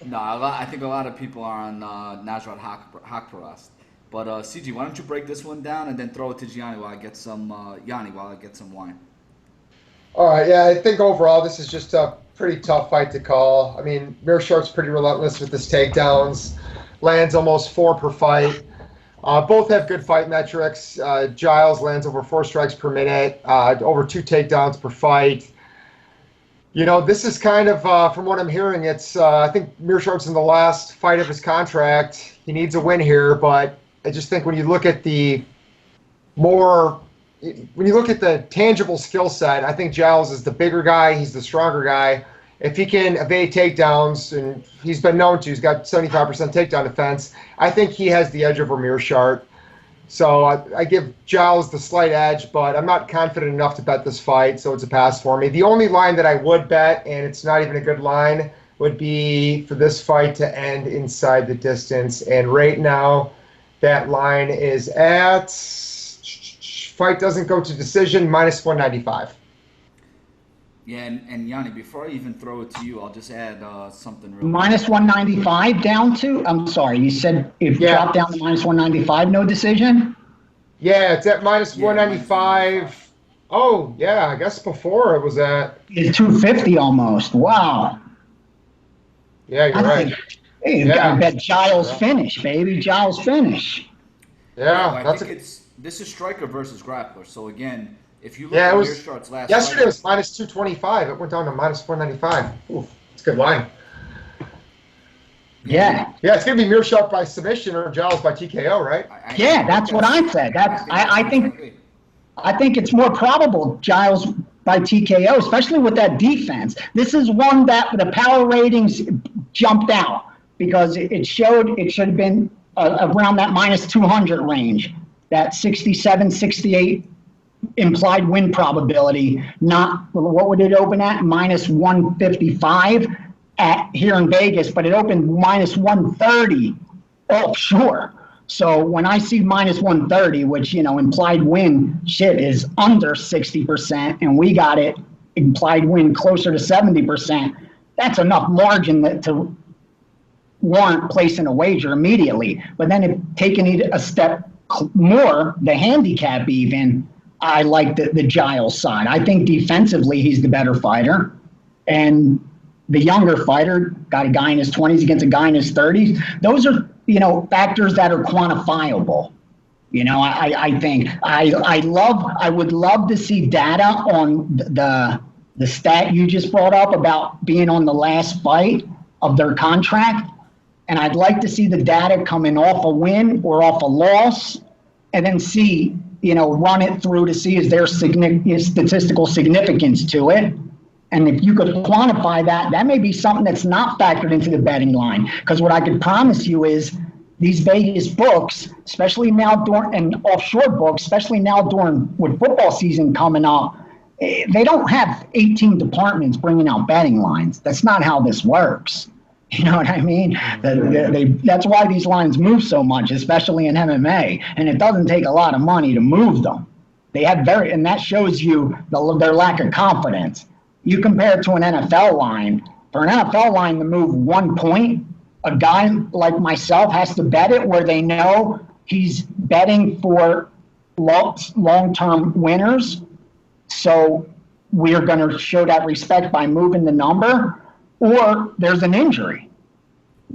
No, I think a lot of people are on Nasrat Hakparast. But CG, why don't you break this one down and then throw it to Gianni while I get some wine. All right, yeah, I think overall this is just a pretty tough fight to call. I mean, Meerschaert's pretty relentless with his takedowns, lands almost 4 per fight. Both have good fight metrics. Giles lands over 4 strikes per minute, over 2 takedowns per fight. You know, this is kind of, from what I'm hearing, it's I think Meerschaert's in the last fight of his contract. He needs a win here, but I just think when you look at the tangible skill set, I think Giles is the bigger guy. He's the stronger guy. If he can evade takedowns, and he's been known to, he's got 75% takedown defense, I think he has the edge over Meerschaert. So I give Giles the slight edge, but I'm not confident enough to bet this fight, so it's a pass for me. The only line that I would bet, and it's not even a good line, would be for this fight to end inside the distance. And right now, that line is at, fight doesn't go to decision, minus 195. Yeah, and Gianni, before I even throw it to you, I'll just add something real minus 195 down to? I'm sorry, you said if you drop down to minus 195, no decision? Yeah, it's at minus 195. Oh, yeah, I guess before it was at... It's 250 almost. Wow. Yeah, you're I right. think, hey, you Yeah. gotta bet Giles finish, baby. Giles finish. Yeah, Yeah, well, I that's think this is striker versus grappler. So again, if you look yeah. at It was Meerschaert's last yesterday. It fight, was minus 225. It went down to minus 495. Ooh, it's a good line. yeah, Yeah. Yeah, it's gonna be Meerschaert by submission or Giles by TKO, right? Yeah, think that's what I said. I think that's what it's going to be. I think it's more probable Giles by TKO, especially with that defense. This is one that the power ratings jumped out because it showed it should have been around that minus 200 range, that 67, 68 implied win probability, not what would it open at? Minus 155 at here in Vegas, but it opened minus 130 offshore. So when I see minus 130, which, implied win shit is under 60%, and we got it implied win closer to 70%, that's enough margin to warrant placing a wager immediately. But then if taking it a step more, the handicap even, I like the Giles side. I think defensively he's the better fighter. And the younger fighter got a guy in his 20s against a guy in his 30s. Those are, factors that are quantifiable. I think I would love to see data on the stat you just brought up about being on the last fight of their contract. And I'd like to see the data coming off a win or off a loss, and then see, run it through to see is there statistical significance to it. And if you could quantify that, that may be something that's not factored into the betting line. Because what I can promise you is these Vegas books, especially now during, and offshore books, especially now during with football season coming up, they don't have 18 departments bringing out betting lines. That's not how this works. You know what I mean? That's why these lines move so much, especially in MMA. And it doesn't take a lot of money to move them. They have and that shows you their lack of confidence. You compare it to an NFL line. For an NFL line to move 1 point, a guy like myself has to bet it where they know he's betting for long-term winners. So we're going to show that respect by moving the number, or there's an injury.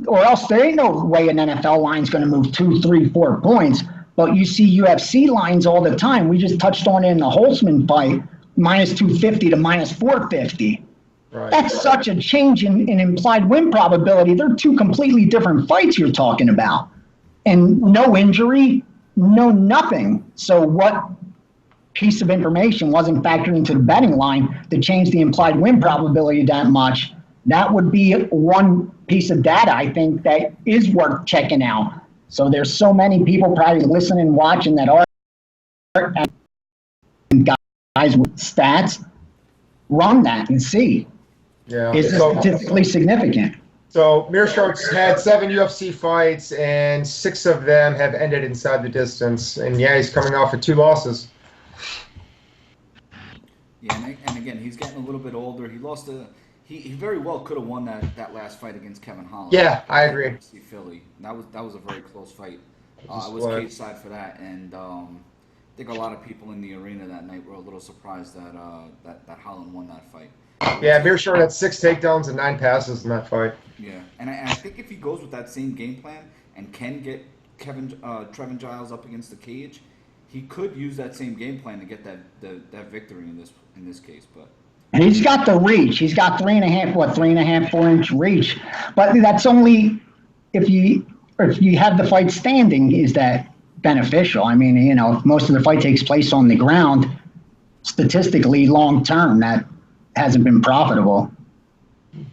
Or else there ain't no way an NFL line is going to move 2, 3, 4 points. But you see UFC lines all the time. We just touched on it in the Holtzman fight, minus 250 to minus 450. Right. That's such a change in implied win probability. They're two completely different fights you're talking about. And no injury, no nothing. So what piece of information wasn't factored into the betting line to change the implied win probability that much? That would be one piece of data, I think, that is worth checking out. So there's so many people probably listening and watching that are guys with stats. Run that and see. Yeah. Is it statistically significant? So Meerschaert's had 7 UFC fights, and 6 of them have ended inside the distance. And yeah, he's coming off of 2 losses. Yeah, and again, he's getting a little bit older. He lost he very well could have won that last fight against Kevin Holland. Yeah, I agree. Philly. That was a very close fight. I was cage side for that, and I think a lot of people in the arena that night were a little surprised that Holland won that fight. Yeah, Meerschaert had 6 takedowns and 9 passes in that fight. Yeah, and I think if he goes with that same game plan and can get Trevin Giles up against the cage, he could use that same game plan to get that victory in this case. But and he's got the reach. He's got 3.5, 4 inch reach. But that's only if you have the fight standing. Is that beneficial? I mean, if most of the fight takes place on the ground, statistically long term, that hasn't been profitable.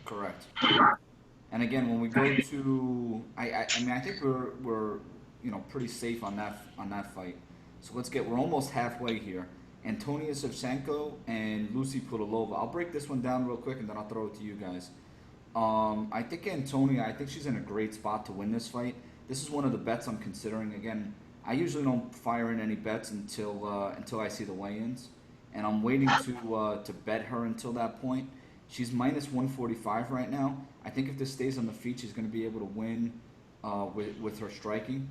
Correct. And again, when we go to, I mean, I think we're pretty safe on that fight. So we're almost halfway here. Antonia Shevchenko and Lucy Pudilova. I'll break this one down real quick and then I'll throw it to you guys. I think Antonia, she's in a great spot to win this fight. This is one of the bets I'm considering. Again, I usually don't fire in any bets until I see the weigh-ins, and I'm waiting to bet her until that point. She's minus 145 right now. I think if this stays on the feet, she's going to be able to win with her striking.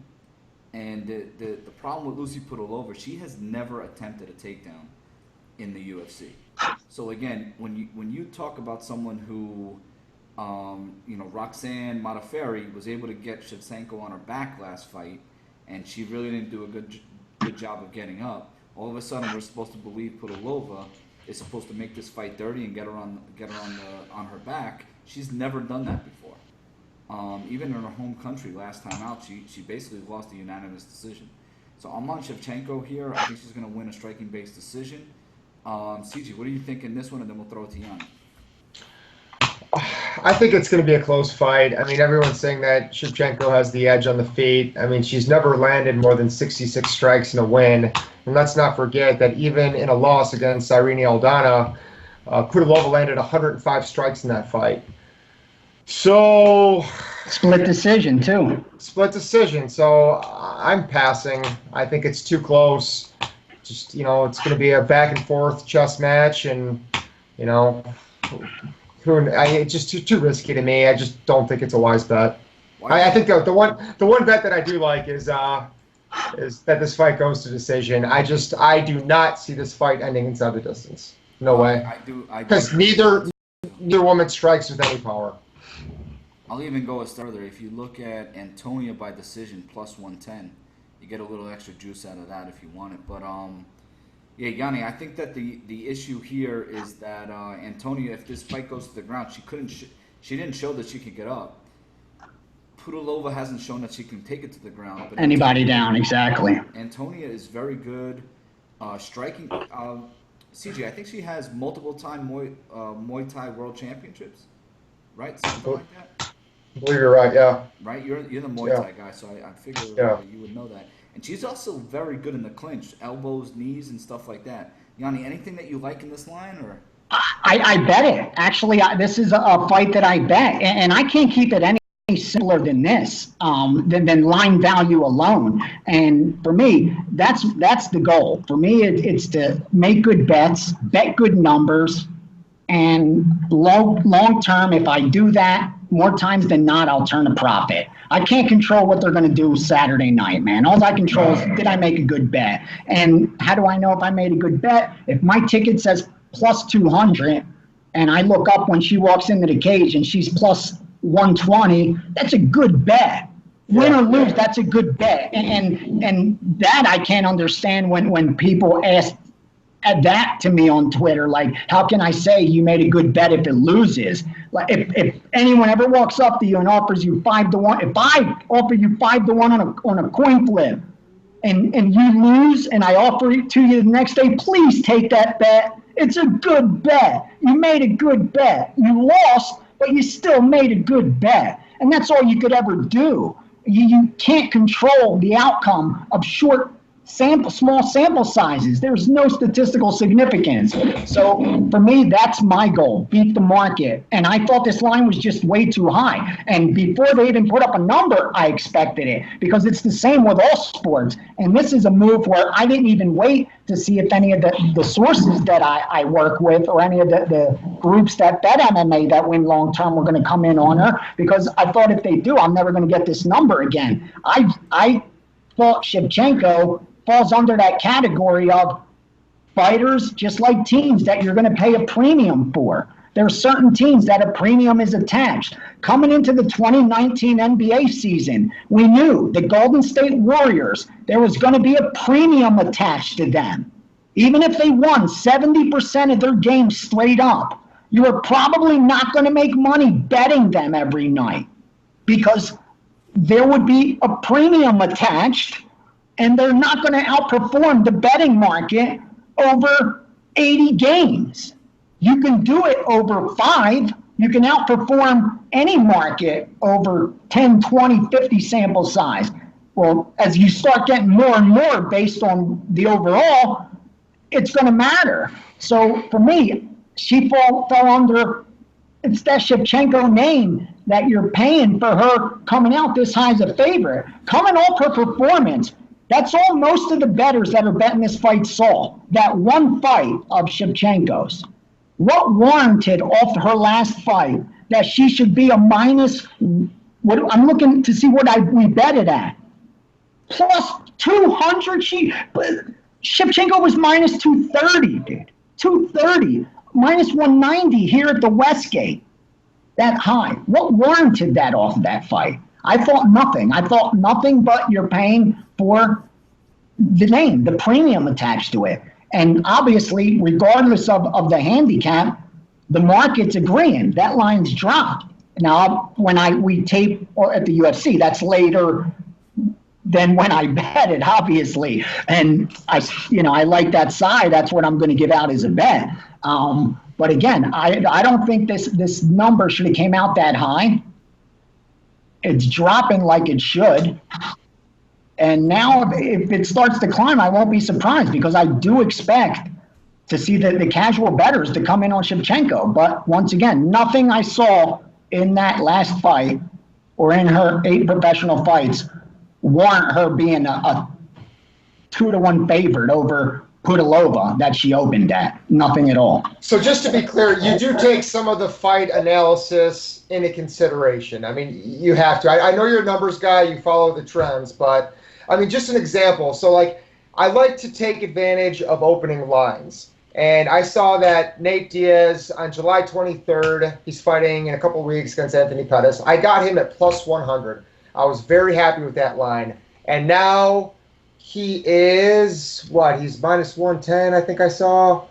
And the problem with Lucy Pudilova, she has never attempted a takedown in the UFC. So again, when you talk about someone who Roxanne Modafferi was able to get Shevchenko on her back last fight, and she really didn't do a good job of getting up. All of a sudden, we're supposed to believe Pudilova is supposed to make this fight dirty and get her on her back. She's never done that before. Even in her home country last time out, she basically lost a unanimous decision. So I'm on Shevchenko here. I think she's going to win a striking-based decision. CG, what do you think in this one? And then we'll throw it to Gianni. I think it's going to be a close fight. I mean, everyone's saying that Shevchenko has the edge on the feet. I mean, she's never landed more than 66 strikes in a win. And let's not forget that even in a loss against Irene Aldana, Pudilova landed 105 strikes in that fight. So... Split decision, too. Split decision. So I'm passing. I think it's too close. Just, it's going to be a back-and-forth chess match. And, it's just too risky to me. I just don't think it's a wise bet. I think the one bet that I do like is that this fight goes to decision. I do not see this fight ending inside the distance. No way. I do. Because neither woman strikes with any power. I'll even go a step further. If you look at Antonia by decision plus 110, you get a little extra juice out of that if you want it. But yeah, Gianni, I think that the issue here is that Antonia, if this fight goes to the ground, she didn't show that she could get up. Pudilova hasn't shown that she can take it to the ground. But Anybody down, exactly. Antonia is very good striking. CJ, I think she has multiple-time Muay Thai World Championships, right? Something like that. I believe you're right. Yeah. Right, you're the Muay Thai guy, so I figured you would know that. And she's also very good in the clinch, elbows, knees, and stuff like that. Yanni, anything that you like in this line, or? I bet it. Actually, this is a fight that I bet, and I can't keep it any simpler than this, than line value alone. And for me, that's the goal. For me, it's to make good bets, bet good numbers, and long term, if I do that, more times than not, I'll turn a profit. I can't control what they're going to do Saturday night, man. All I control is, did I make a good bet? And how do I know if I made a good bet? If my ticket says plus 200, and I look up when she walks into the cage and she's plus 120, that's a good bet. Win or lose, that's a good bet. And that I can't understand when people ask that to me on Twitter, like, how can I say you made a good bet if it loses? Like, if anyone ever walks up to you and offers you 5-1, if I offer you 5-1 on a coin flip, and you lose, and I offer it to you the next day, please take that bet. It's a good bet. You made a good bet. You lost, but you still made a good bet, and that's all you could ever do. You can't control the outcome of small sample sizes. There's no statistical significance. So for me, that's my goal, beat the market. And I thought this line was just way too high. And before they even put up a number, I expected it, because it's the same with all sports. And this is a move where I didn't even wait to see if any of the sources that I work with, or any of the groups that bet MMA that win long term, were going to come in on her, because I thought if they do, I'm never going to get this number again. I thought Shevchenko falls under that category of fighters, just like teams, that you're going to pay a premium for. There are certain teams that a premium is attached. Coming into the 2019 NBA season, we knew the Golden State Warriors, there was going to be a premium attached to them. Even if they won 70% of their games straight up, you were probably not going to make money betting them every night, because there would be a premium attached, and they're not going to outperform the betting market over 80 games. You can do it over 5. You can outperform any market over 10, 20, 50 sample size. Well, as you start getting more and more based on the overall, it's going to matter. So for me, she fell under, it's that Shevchenko name that you're paying for her coming out this high as a favorite. Coming off her performance, that's all most of the bettors that are betting this fight saw, that one fight of Shevchenko's. What warranted off her last fight that she should be a minus? What I'm looking to see what we bet it at. Plus 200. Shevchenko was minus 230, dude. 230. Minus 190 here at the Westgate. that high? What warranted that off of that fight? I thought nothing. I thought nothing but you're paying for the name, the premium attached to it. And obviously, regardless of the handicap, the market's agreeing. That line's dropped. Now, when we tape at the UFC, that's later than when I bet it, obviously. And I like that side. That's what I'm going to give out as a bet. But again, I don't think this number should have came out that high. It's dropping like it should. And now if it starts to climb, I won't be surprised, because I do expect to see the casual bettors to come in on Shevchenko. But once again, nothing I saw in that last fight or in her 8 professional fights warrant her being a 2-1 favorite over Pudilova that she opened at. Nothing at all. So just to be clear, you do take some of the fight analysis into consideration. I mean, you have to. I know you're a numbers guy, you follow the trends, but I mean, just an example. So I like to take advantage of opening lines. And I saw that Nate Diaz on July 23rd, he's fighting in a couple of weeks against Anthony Pettis. I got him at plus 100. I was very happy with that line. And now he is, he's minus 110, I think I saw.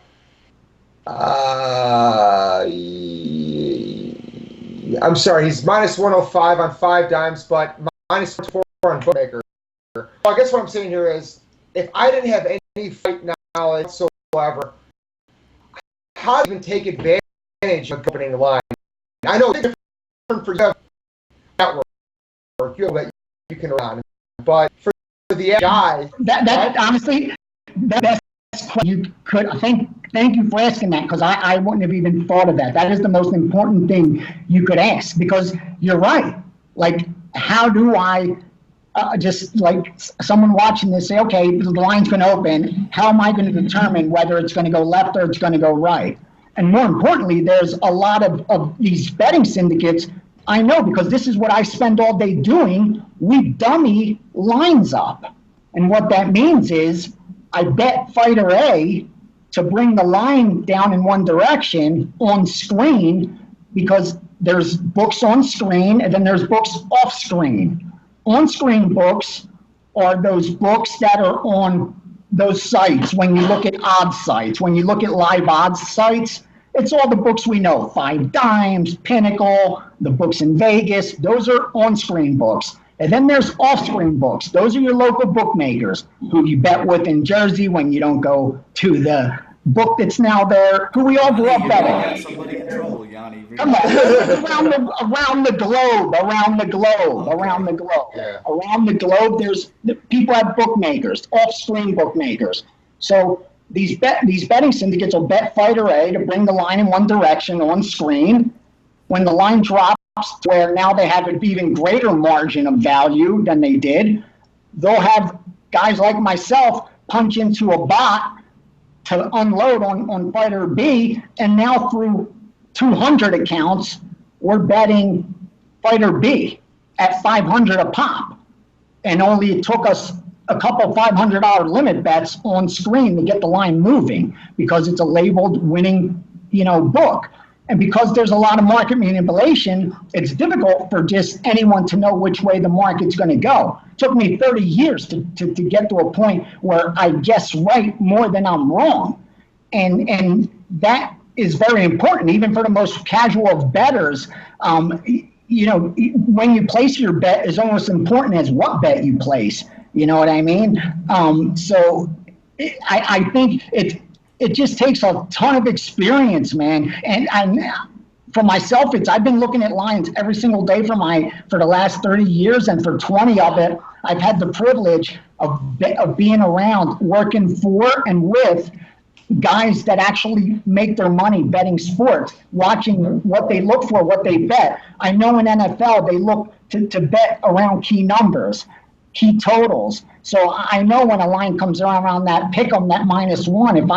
I'm sorry, he's minus 105 on 5 dimes, but minus 4 on Bookmaker. So I guess what I'm saying here is, if I didn't have any fight knowledge whatsoever, how do you even take advantage of opening the line? I know it's different for you network, you know, that you can run, but for the guy, that honestly, that's you could thank you for asking that, because I wouldn't have even thought of that. That is the most important thing you could ask, because you're right. Like, how do I just like someone watching this say, okay, the line's going to open. How am I going to determine whether it's going to go left or it's going to go right? And more importantly, there's a lot of these betting syndicates. I know, because this is what I spend all day doing. We dummy lines up. And what that means is I bet fighter A to bring the line down in one direction on screen, because there's books on screen and then there's books off screen. On-screen books are those books that are on those sites. When you look at odds sites, when you look at live odds sites, it's all the books we know. 5 Dimes, Pinnacle, the books in Vegas. Those are on-screen books. And then there's off-screen books. Those are your local bookmakers who you bet with in Jersey when you don't go to the book that's now there, who we all grew up betting. Somebody in trouble, Gianni. Come on, around the globe, there's people have bookmakers, off-screen bookmakers. So these betting syndicates will bet fighter A to bring the line in one direction on screen. When the line drops, where now they have an even greater margin of value than they did, they'll have guys like myself punch into a bot to unload on fighter B, and now through 200 accounts, we're betting fighter B at 500 a pop. And only it took us a couple $500 limit bets on screen to get the line moving, because it's a labeled winning, book. And because there's a lot of market manipulation, it's difficult for just anyone to know which way the market's going to go. It took me 30 years to get to a point where I guess right more than I'm wrong. And that is very important, even for the most casual of bettors. When you place your bet is almost important as what bet you place. You know what I mean? I think it just takes a ton of experience, man. And for myself, I've been looking at lines every single day for the last 30 years, and for 20 of it, I've had the privilege of being around, working for and with guys that actually make their money betting sports, watching what they look for, what they bet. I know in NFL, they look to bet around key numbers, key totals. So I know when a line comes around that pick'em, that -1, if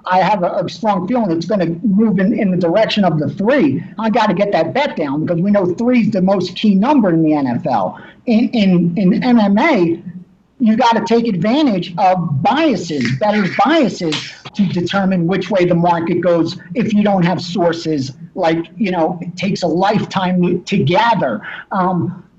I have a strong feeling it's going to move in the direction of the 3, I got to get that bet down, because we know 3 is the most key number in the NFL. In MMA, you got to take advantage of bettors' biases to determine which way the market goes if you don't have sources like, it takes a lifetime to gather.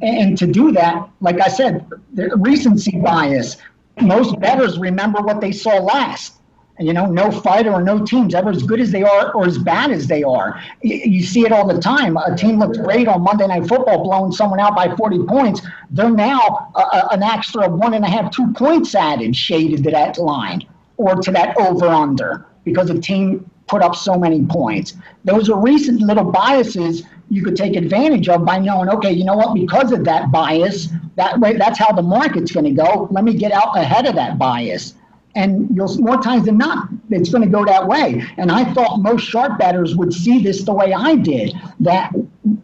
And to do that, like I said, the recency bias. Most bettors remember what they saw last. No fighter or no team's ever as good as they are or as bad as they are. You see it all the time. A team looks great on Monday Night Football, blowing someone out by 40 points. They're now an extra 1.5, 2 points added, shaded to that line or to that over-under because a team put up so many points. Those are recent little biases you could take advantage of by knowing, okay, you know what, because of that bias, that's how the market's going to go. Let me get out ahead of that bias. And more times than not, it's going to go that way. And I thought most sharp bettors would see this the way I did, that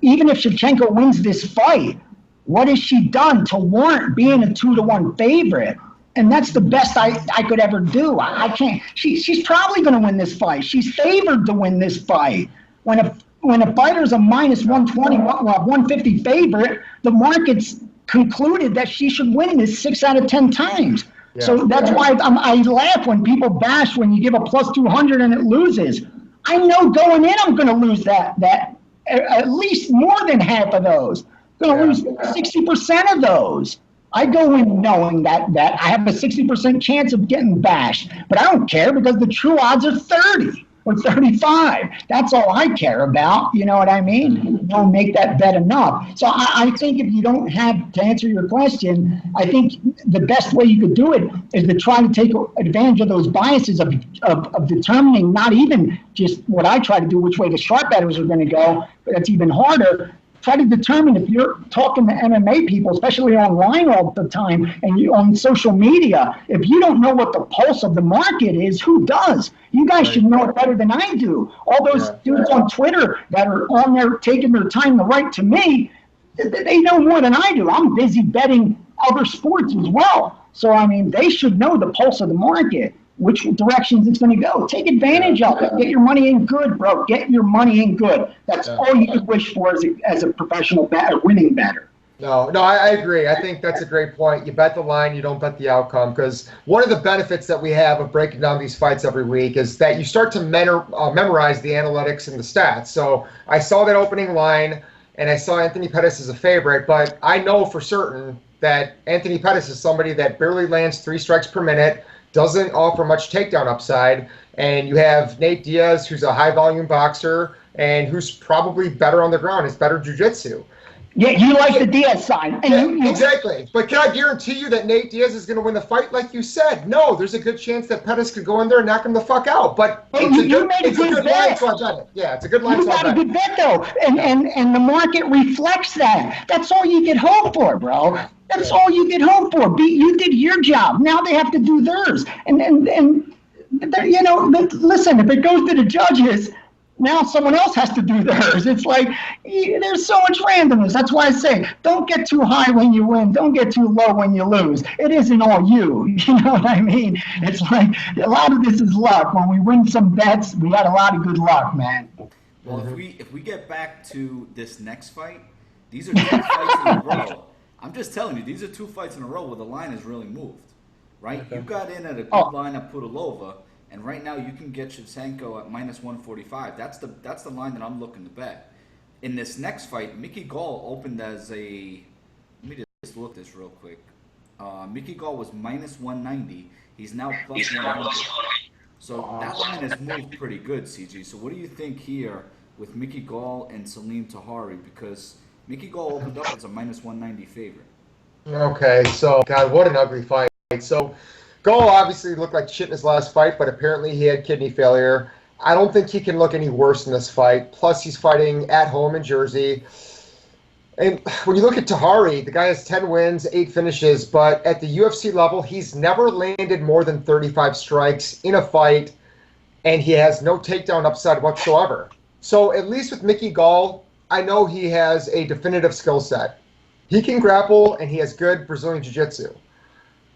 even if Shevchenko wins this fight, what has she done to warrant being a 2-1 favorite? And that's the best I could ever do. I can't. She's probably going to win this fight. She's favored to win this fight. When a fighter's a minus 120, 150 favorite, the market's concluded that she should win this 6 out of 10 times. Yeah. So that's why I laugh when people bash when you give a plus 200 and it loses. I know going in I'm going to lose that at least more than half of those. I'm going to lose 60% of those. I go in knowing that I have a 60% chance of getting bashed, but I don't care because the true odds are 30 or 35. That's all I care about. You know what I mean? Don't make that bet enough. So I think if you don't have, to answer your question, I think the best way you could do it is to try to take advantage of those biases of determining not even just what I try to do, which way the sharp bettors are going to go, but that's even harder. Try to determine if you're talking to MMA people, especially online all the time, and you on social media, if you don't know what the pulse of the market is, who does? You guys should know it better than I do. All those dudes on Twitter that are on there taking their time to write to me, they know more than I do. I'm busy betting other sports as well. So, I mean, they should know the pulse of the market, which directions it's going to go. Take advantage of it. Get your money in good, bro. Get your money in good. That's all you could wish for as a professional winning bettor. No, I agree. I think that's a great point. You bet the line, you don't bet the outcome. Because one of the benefits that we have of breaking down these fights every week is that you start to memorize the analytics and the stats. So I saw that opening line, and I saw Anthony Pettis as a favorite, but I know for certain that Anthony Pettis is somebody that barely lands 3 strikes per minute, doesn't offer much takedown upside, and you have Nate Diaz, who's a high-volume boxer and who's probably better on the ground, has better jiu-jitsu. Yeah, you like the Diaz side. Exactly. But can I guarantee you that Nate Diaz is going to win the fight like you said? No, there's a good chance that Pettis could go in there and knock him the fuck out. But it's a good line, so I bet it. Yeah, it's a good line, so I bet it. You got a good bet, though. And the market reflects that. That's all you can hope for, bro. That's all you can hope for. You did your job. Now they have to do theirs. And listen, if it goes to the judges, now someone else has to do theirs. It's like there's so much randomness. That's why I say don't get too high when you win. Don't get too low when you lose. It isn't all you. You know what I mean? It's like a lot of this is luck. When we win some bets, we had a lot of good luck, man. Well, if we get back to this next fight, these are 2 fights in a row. I'm just telling you, these are 2 fights in a row where the line has really moved, right? Okay. You got in at a good line at Pudilova, and right now you can get Shevchenko at minus 145. That's the line that I'm looking to bet. In this next fight, Mickey Gall opened as a. Let me just look this real quick. Mickey Gall was minus 190. He's now plus 100. So that line has moved pretty good, CG. So what do you think here with Mickey Gall and Salim Tahari? Because Mickey Gall opened up as a minus 190 favorite. Okay, so, God, what an ugly fight. So, Gall obviously looked like shit in his last fight, but apparently he had kidney failure. I don't think he can look any worse in this fight. Plus, he's fighting at home in Jersey. And when you look at Tahari, the guy has 10 wins, 8 finishes, but at the UFC level, he's never landed more than 35 strikes in a fight, and he has no takedown upside whatsoever. So, at least with Mickey Gall, I know he has a definitive skill set. He can grapple, and he has good Brazilian jiu-jitsu.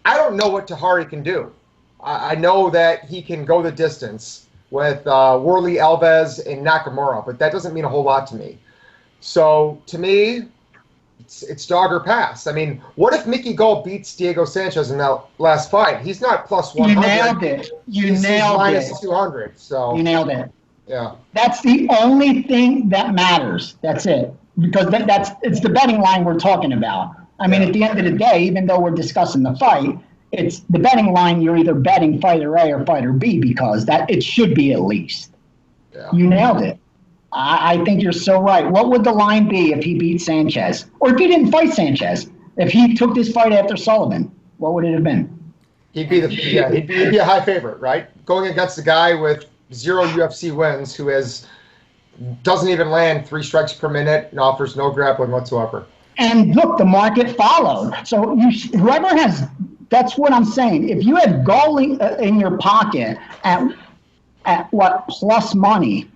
I don't know what Tahari can do. I know that he can go the distance with Worley Alves and Nakamura, but that doesn't mean a whole lot to me. So, to me, it's dog or pass. I mean, what if Mickey Gall beats Diego Sanchez in that last fight? He's not plus 100. You nailed it. He's minus 200. So you nailed it. Yeah. That's the only thing that matters. That's it. Because it's the betting line we're talking about. I mean, at the end of the day, even though we're discussing the fight, it's the betting line. You're either betting fighter A or fighter B because that it should be at least. Yeah. You nailed it. I think you're so right. What would the line be if he beat Sanchez, or if he didn't fight Sanchez? If he took this fight after Sullivan, what would it have been? He'd be a high favorite, right? Going against a guy with 0 UFC wins who doesn't even land 3 strikes per minute and offers no grappling whatsoever. And look, the market followed. So whoever has, that's what I'm saying. If you had Gully in your pocket at what plus money,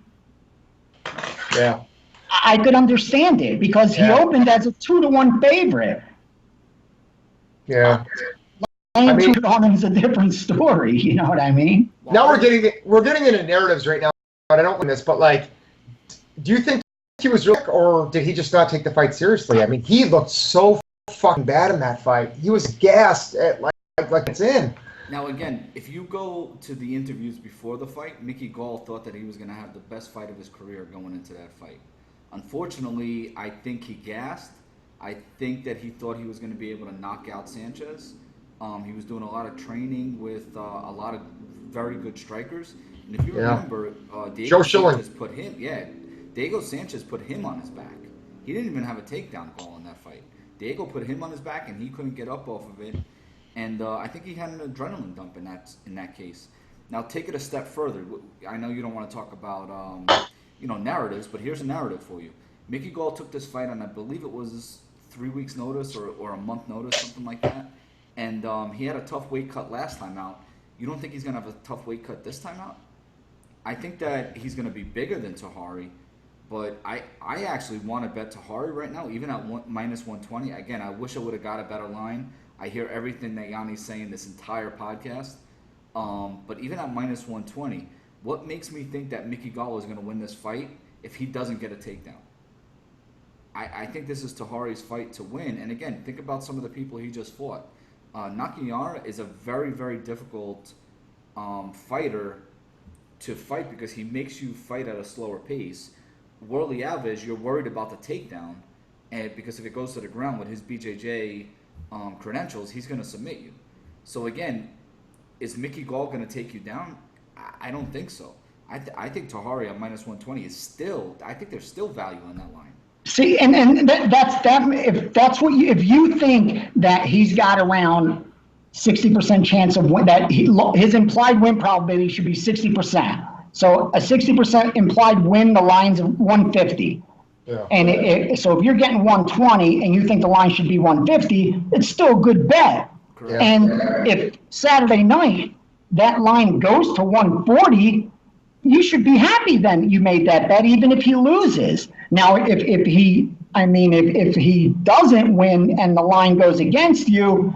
yeah, I could understand it because he opened as a 2-1 favorite. Yeah. Laying $2 on him is a different story. You know what I mean? Now we're getting into narratives right now, but I don't want this. But like, do you think he was real, or did he just not take the fight seriously? I mean, he looked so fucking bad in that fight. He was gassed at like it's in. Now again, if you go to the interviews before the fight, Mickey Gall thought that he was going to have the best fight of his career going into that fight. Unfortunately, I think he gassed. I think that he thought he was going to be able to knock out Sanchez. He was doing a lot of training with a lot of very good strikers. And if you remember, Diego Sanchez put him on his back. He didn't even have a takedown call in that fight. Diego put him on his back, and he couldn't get up off of it. And I think he had an adrenaline dump in that case. Now take it a step further. I know you don't want to talk about narratives, but here's a narrative for you. Mickey Gall took this fight on, I believe it was 3 weeks notice or a month notice, something like that. And he had a tough weight cut last time out. You don't think he's going to have a tough weight cut this time out? I think that he's going to be bigger than Tahari, but I actually want to bet Tahari right now, even at minus 120. Again, I wish I would have got a better line. I hear everything that Gianni's saying this entire podcast. But even at minus 120, what makes me think that Mickey Gall is going to win this fight if he doesn't get a takedown? I think this is Tahari's fight to win. And again, think about some of the people he just fought. Nakayara is a very, very difficult fighter to fight because he makes you fight at a slower pace. Worley Alves, you're worried about the takedown, and because if it goes to the ground with his BJJ credentials, he's going to submit you. So again, is Mickey Gall going to take you down? I don't think so. I think Tahari at minus 120 is still. I think there's still value on that line. See, and that's if you think that he's got around 60% chance of win, that his implied win probability should be 60%. So a 60% implied win, the line's 150. Yeah. And so if you're getting 120 and you think the line should be 150, it's still a good bet. Correct. And if Saturday night that line goes to 140, you should be happy then you made that bet, even if he loses. Now, if he doesn't win and the line goes against you,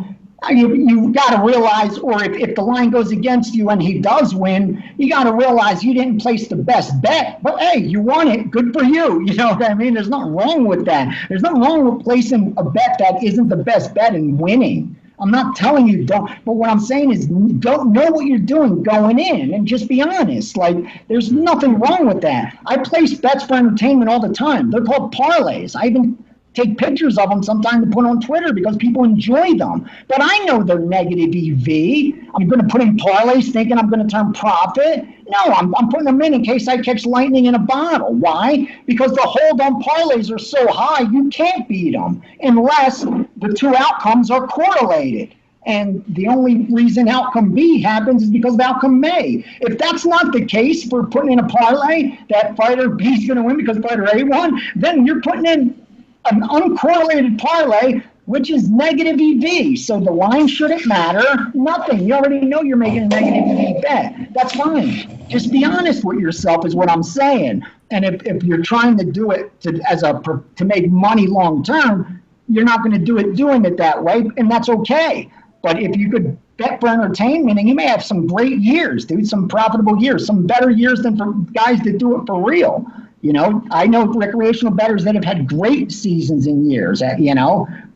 you got to realize, or if the line goes against you and he does win, you got to realize you didn't place the best bet. But hey, you won it. Good for you. You know what I mean? There's nothing wrong with that. There's nothing wrong with placing a bet that isn't the best bet and winning. I'm not telling you don't, but what I'm saying is don't know what you're doing going in and just be honest. Like, there's nothing wrong with that. I place bets for entertainment all the time. They're called parlays. I even take pictures of them sometimes to put on Twitter because people enjoy them. But I know they're negative EV. I'm going to put in parlays thinking I'm going to turn profit. No, I'm putting them in case I catch lightning in a bottle. Why? Because the hold on parlays are so high, you can't beat them unless the two outcomes are correlated. And the only reason outcome B happens is because of outcome A. If that's not the case for putting in a parlay that fighter B is going to win because fighter A won, then you're putting in an uncorrelated parlay, which is negative EV. So the line shouldn't matter. Nothing. You already know you're making a negative EV bet. That's fine. Just be honest with yourself is what I'm saying. And if you're trying to do it to make money long term, you're not going to do it doing it that way, and that's okay. But if you could bet for entertainment, and you may have some great years, dude, some profitable years, some better years than for guys that do it for real. You know, I know recreational bettors that have had great seasons and years.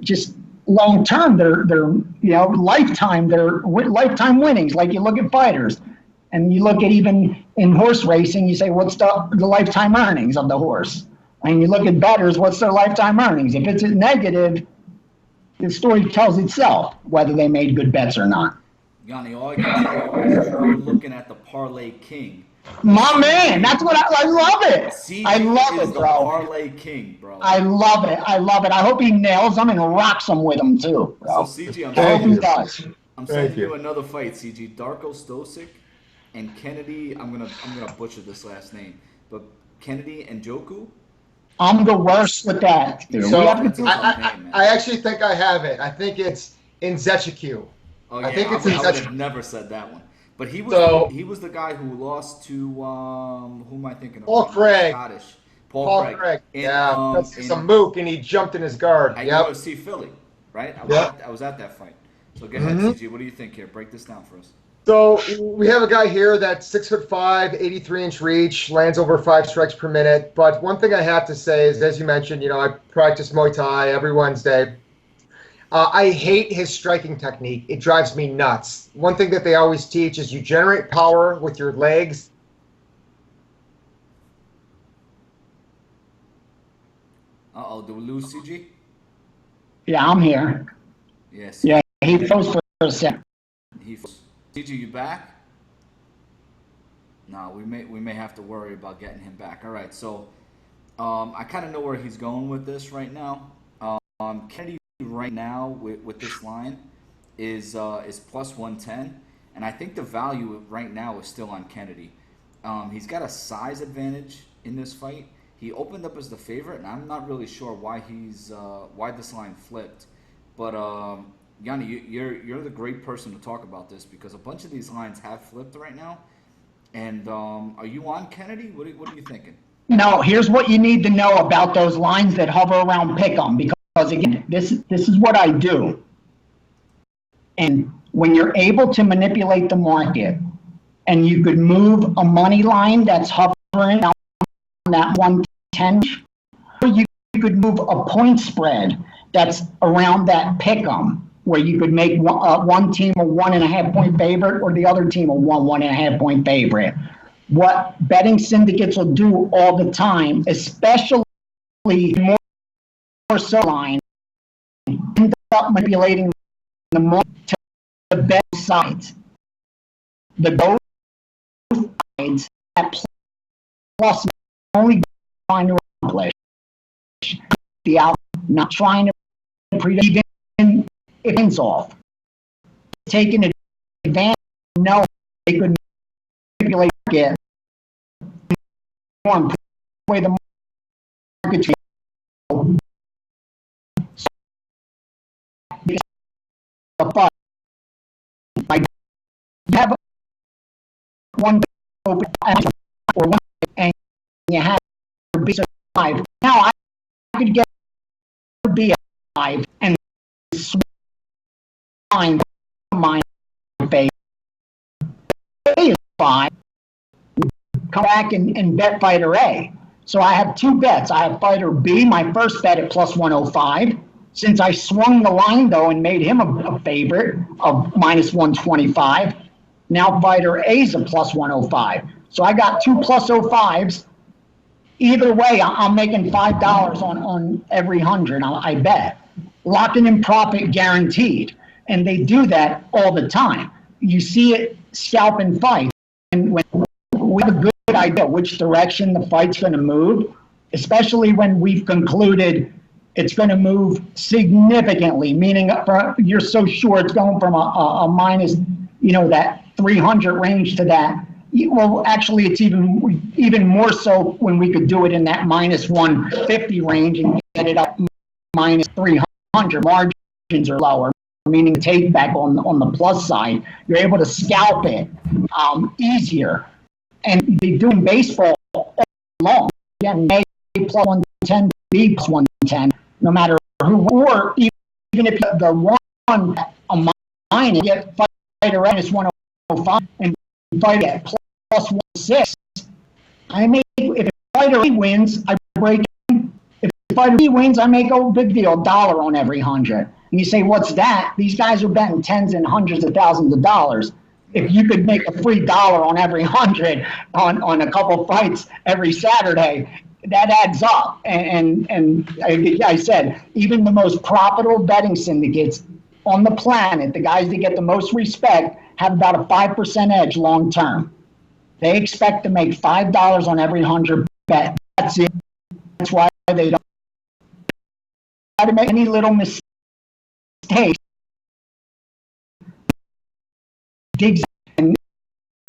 Just long term, they're lifetime winnings. Like you look at fighters, And you look at even in horse racing, you say, what's the lifetime earnings of the horse? And you look at bettors, what's their lifetime earnings? If it's a negative, the story tells itself whether they made good bets or not. Gianni, all I can tell you is we're looking at the Parlay King. My man, that's what I love it. CG I love is it, the bro. Parlay King, bro. I love it. I love it. I hope he nails them and rocks them with them too, bro. So CG, I hope he does. I'm sending you another fight, CG. Darko Stosic and Kennedy. I'm gonna butcher this last name, but Kennedy and Joku. I'm the worst with that, dude. So We have to do I actually think I have it. I think it's in Zechiku. Oh yeah, I think it's I in would Zechiku. have never said that one. But he was the guy who lost to who am I thinking of? Paul Craig. Scottish. Paul Craig. In, Yeah, it's a mook, and he jumped in his guard. At Yep. UFC Philly, right? I was at that fight. So go ahead, CG. What do you think here? Break this down for us. So we have a guy here that's 6'5", 83-inch reach, lands over 5 strikes per minute. But one thing I have to say is, as you mentioned, I practice Muay Thai every Wednesday. I hate his striking technique. It drives me nuts. One thing that they always teach is you generate power with your legs. Uh-oh, do we lose CG? Yeah, I'm here. Yes. Yeah, he froze for a second. CG, you back? No, we may have to worry about getting him back. All right, so I kind of know where he's going with this right now. Kennedy right now with this line is plus 110, and I think the value right now is still on Kennedy. He's got a size advantage in this fight. He opened up as the favorite, and I'm not really sure why why this line flipped. But Gianni, you're the great person to talk about this because a bunch of these lines have flipped right now. And are you on Kennedy? What are you thinking? No, here's what you need to know about those lines that hover around pick'em, because again, this is what I do. And when you're able to manipulate the market, and you could move a money line that's hovering on that 110, or you could move a point spread that's around that pick'em, where you could make one team a 1.5 point favorite or the other team a 1.5 point favorite. What betting syndicates will do all the time, especially more so line, end up manipulating the market to the bet sides. The both sides at plus only trying to accomplish the out, not trying to predict even if it's off. Taking advantage, no, they could manipulate it more way the market like have one open or one and you have to be survived. Now I could get be alive and find my face. Fine. Come back and bet fighter A. So I have two bets. I have fighter B, my first bet at plus 105. Since I swung the line though and made him a favorite of minus 125, now fighter A's a plus 105. So I got two plus 05s. Either way, I'm making $5 on every 100 I bet. Locking in profit guaranteed. And they do that all the time. You see it scalping fights. And when we have a good idea which direction the fight's going to move, especially when we've concluded it's going to move significantly, meaning you're so sure it's going from a minus, that 300 range to that. Well, actually, it's even more so when we could do it in that minus 150 range and get it up minus 300. Margins are lower, meaning take back on the plus side. You're able to scalp it easier. And they do in baseball all long. Again, A plus 110, B plus 110, no matter who, or even if the one a minus, you get fighter minus 105 and fight at plus 16. I make, if fighter A wins, I break in. If fighter B wins, I make a big deal, $1 on every 100. And you say, what's that? These guys are betting tens and hundreds of thousands of dollars. if you could make a free dollar on every 100 on a couple fights every Saturday, that adds up. And I said, even the most profitable betting syndicates on the planet, the guys that get the most respect, have about a 5% edge long term. They expect to make $5 on every 100 bet. That's it. That's why they don't try to make any little mistakes. Digs and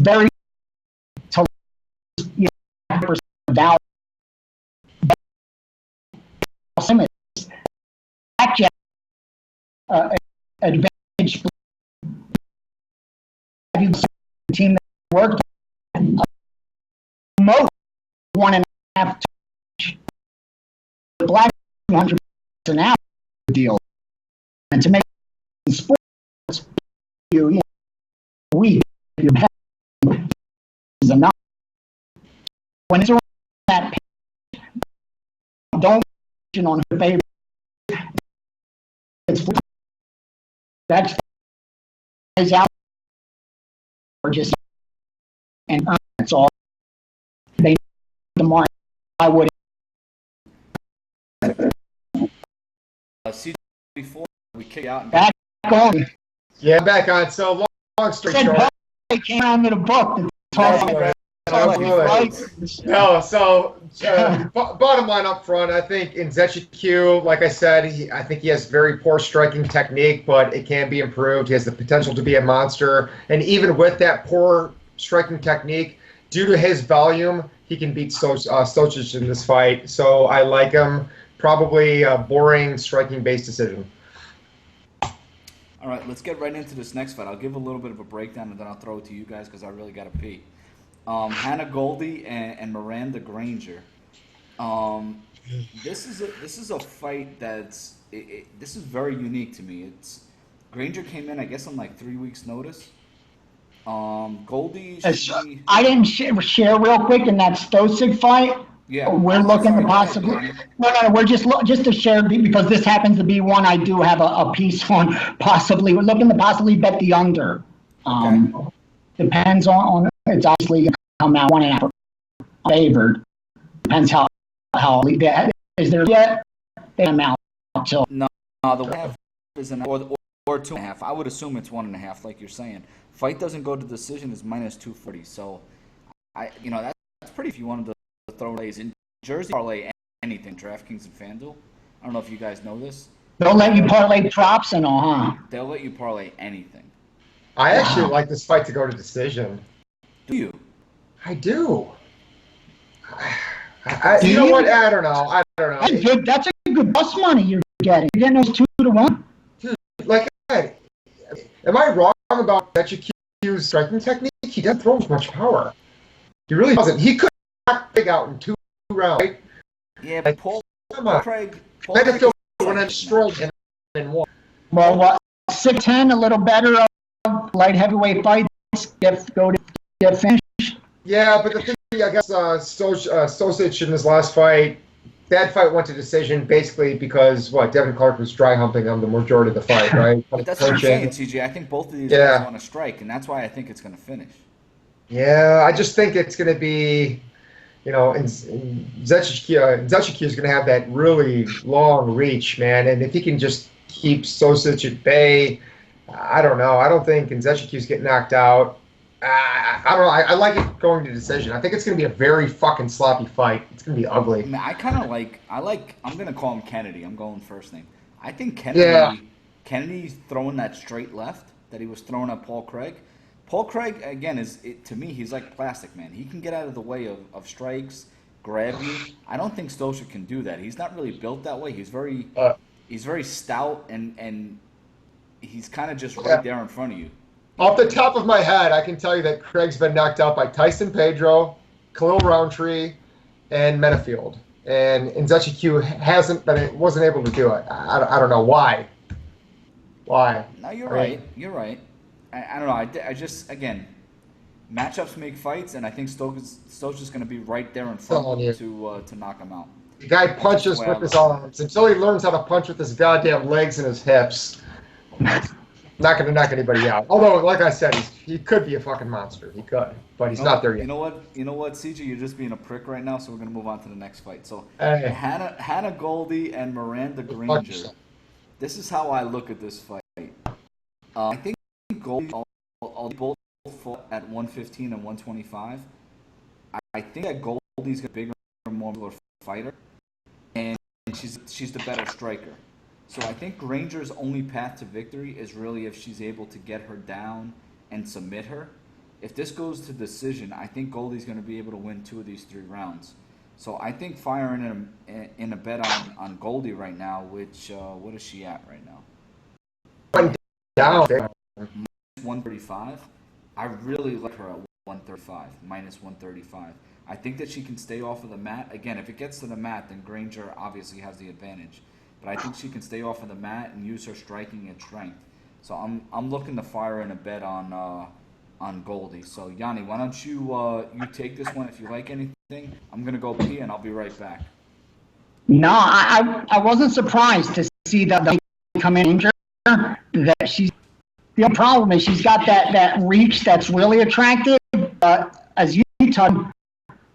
very to value. Blackjack advantage team that worked most 1.5 black 200 an hour deal, and to make sports week is enough. When it's around that pitch, don't on her favorite. It's that's out or just and that's all they the market. I would CJ, before we kick out and back on. Yeah, back on. So long story short, they came out with a book that talks about. No, so bottom line up front, I think in Q, like I said, I think he has very poor striking technique, but it can be improved. He has the potential to be a monster, and even with that poor striking technique, due to his volume, he can beat Stocic in this fight. So I like him. Probably a boring striking-based decision. All right, let's get right into this next fight. I'll give a little bit of a breakdown, and then I'll throw it to you guys because I really got to pee. Hannah Goldie and Miranda Granger. This is a fight that's this is very unique to me. Granger came in, I guess, on like 3 weeks' notice. Goldie. I didn't share real quick in that Stosic fight. Yeah, we're looking to possibly. No, we're just to share because this happens to be one I do have a piece on. Possibly, we're looking to possibly bet the under. Depends on it's obviously going to come out 1.5 favored. Depends how is there yet? They come out till no the 1.5 is or 2.5. I would assume it's 1.5, like you're saying. Fight doesn't go to decision is -240. So that's pretty if you wanted to throw plays in Jersey parlay anything, DraftKings and FanDuel. I don't know if you guys know this. They'll let you parlay props and all, huh? They'll let you parlay anything. I actually like this fight to go to decision. Do you? I do. You know what? I don't know. That's a good plus money you're getting. You're getting those 2-1. Dude, like I said, am I wrong about Q's striking technique? He doesn't throw as much power. He really doesn't. He could knock Big out in 2 rounds. Right? Yeah, but Paul Craig when I destroyed him in 1. Well, what 6'10", a little better light heavyweight fights get finished. Yeah, but the thing, I guess, Stosic in his last fight, that fight went to decision basically because Devin Clark was dry humping him the majority of the fight, right? But that's what I'm saying, CJ. I think both of these guys want to strike, and that's why I think it's going to finish. Yeah, I just think it's going to be, Zechik is going to have that really long reach, man, and if he can just keep Stosic at bay, I don't know. I don't think Zechik's getting knocked out. I don't know. I like it going to decision. I think it's going to be a very fucking sloppy fight. It's going to be ugly. I mean, I'm going to call him Kennedy. I'm going first name. I think Kennedy's throwing that straight left that he was throwing at Paul Craig. Paul Craig, again, to me, he's like plastic, man. He can get out of the way of strikes, grab you. I don't think Stosic can do that. He's not really built that way. He's very stout, and he's kind of just right there in front of you. Off the top of my head, I can tell you that Craig's been knocked out by Tyson Pedro, Khalil Roundtree, and Metafield. And Zechik wasn't able to do it. I don't know why. Why? No, you're right. You're right. I don't know. I just, again, matchups make fights, and I think Stosic's going to be right there in front of him to knock him out. The guy punches with his arms until he learns how to punch with his goddamn legs and his hips. Not going to knock anybody out. Although, like I said, he could be a fucking monster. He could, but he's not there yet. You know what, CJ, you're just being a prick right now. So we're gonna move on to the next fight. So Hey. Hannah Goldie and Miranda Granger. This is how I look at this fight. I think Goldie, both fought at 115 and 125. I think that Goldie's a bigger, more fighter, and she's the better striker. So I think Granger's only path to victory is really if she's able to get her down and submit her. If this goes to decision, I think Goldie's going to be able to win 2 of these 3 rounds. So I think firing in a bet on Goldie right now, which what is she at right now? Went down. 135. I really like her at 135, minus 135. I think that she can stay off of the mat. Again, if it gets to the mat, then Granger obviously has the advantage. But I think she can stay off of the mat and use her striking and strength. So I'm looking to fire in a bet on Goldie. So Gianni, why don't you take this one if you like anything? I'm gonna go pee and I'll be right back. No, I wasn't surprised to see that they come in that she's. The only problem is she's got that reach that's really attractive. But as you touched,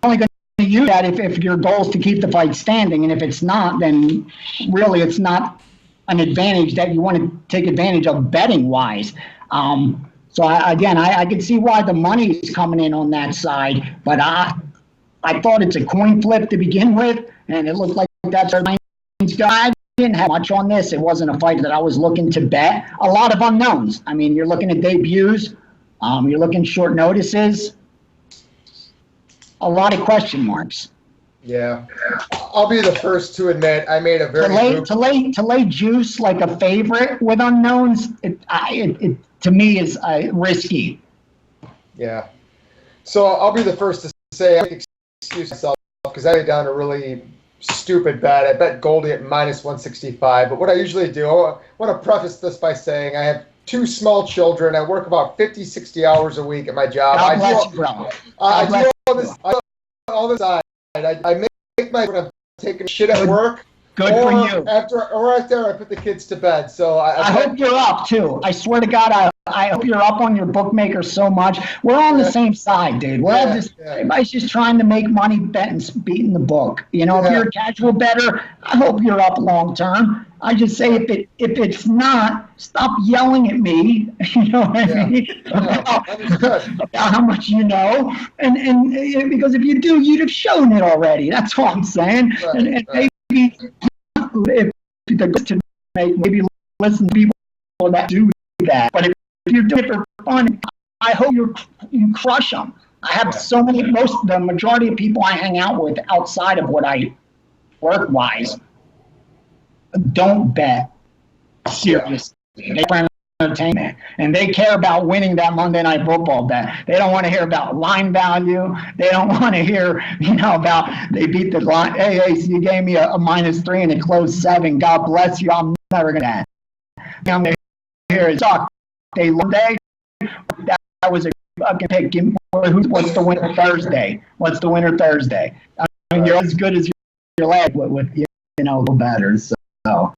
only going to use that if your goal is to keep the fight standing, and if it's not, then really it's not an advantage that you want to take advantage of betting wise. So I can see why the money is coming in on that side, but I thought it's a coin flip to begin with, and it looked like that's our guy. Didn't have much on this. It wasn't a fight that I was looking to bet. A lot of unknowns. I mean, you're looking at debuts. You're looking short notices. A lot of question marks. Yeah, I'll be the first to admit I made a very to lay juice like a favorite with unknowns. It to me is risky. Yeah. So I'll be the first to say I excuse myself because I laid down a really stupid bet. I bet Goldie at minus 165. But what I usually do, I want to preface this by saying I have 2 small children. I work about 50, 60 hours a week at my job. God bless you, bro. I do all this side. I make my when I'm taking shit at work. Good for you. After I put the kids to bed. So I hope you're up too. I swear to God, I hope you're up on your bookmaker so much. We're on the same side, dude. We're all everybody's just trying to make money betting, beating the book. You know, if you're a casual bettor, I hope you're up long term. I just say if it's not, stop yelling at me. You know what I mean? About how much you know, and because if you do, you'd have shown it already. That's all I'm saying. And maybe if the goal to maybe listen to people that do that, but if you're doing it for fun, I hope you crush them. I have the majority of people I hang out with outside of what I work-wise don't bet seriously. They plan entertainment, and they care about winning that Monday Night Football bet. They don't want to hear about line value. They don't want to hear, about they beat the line. Hey, so you gave me a -3 and it closed 7. God bless you. I'm never gonna. I'm gonna hear it talk. Day that was a fucking pick. What's the winner Thursday? What's the winner Thursday? I mean, you're as good as your lad with bettors. So.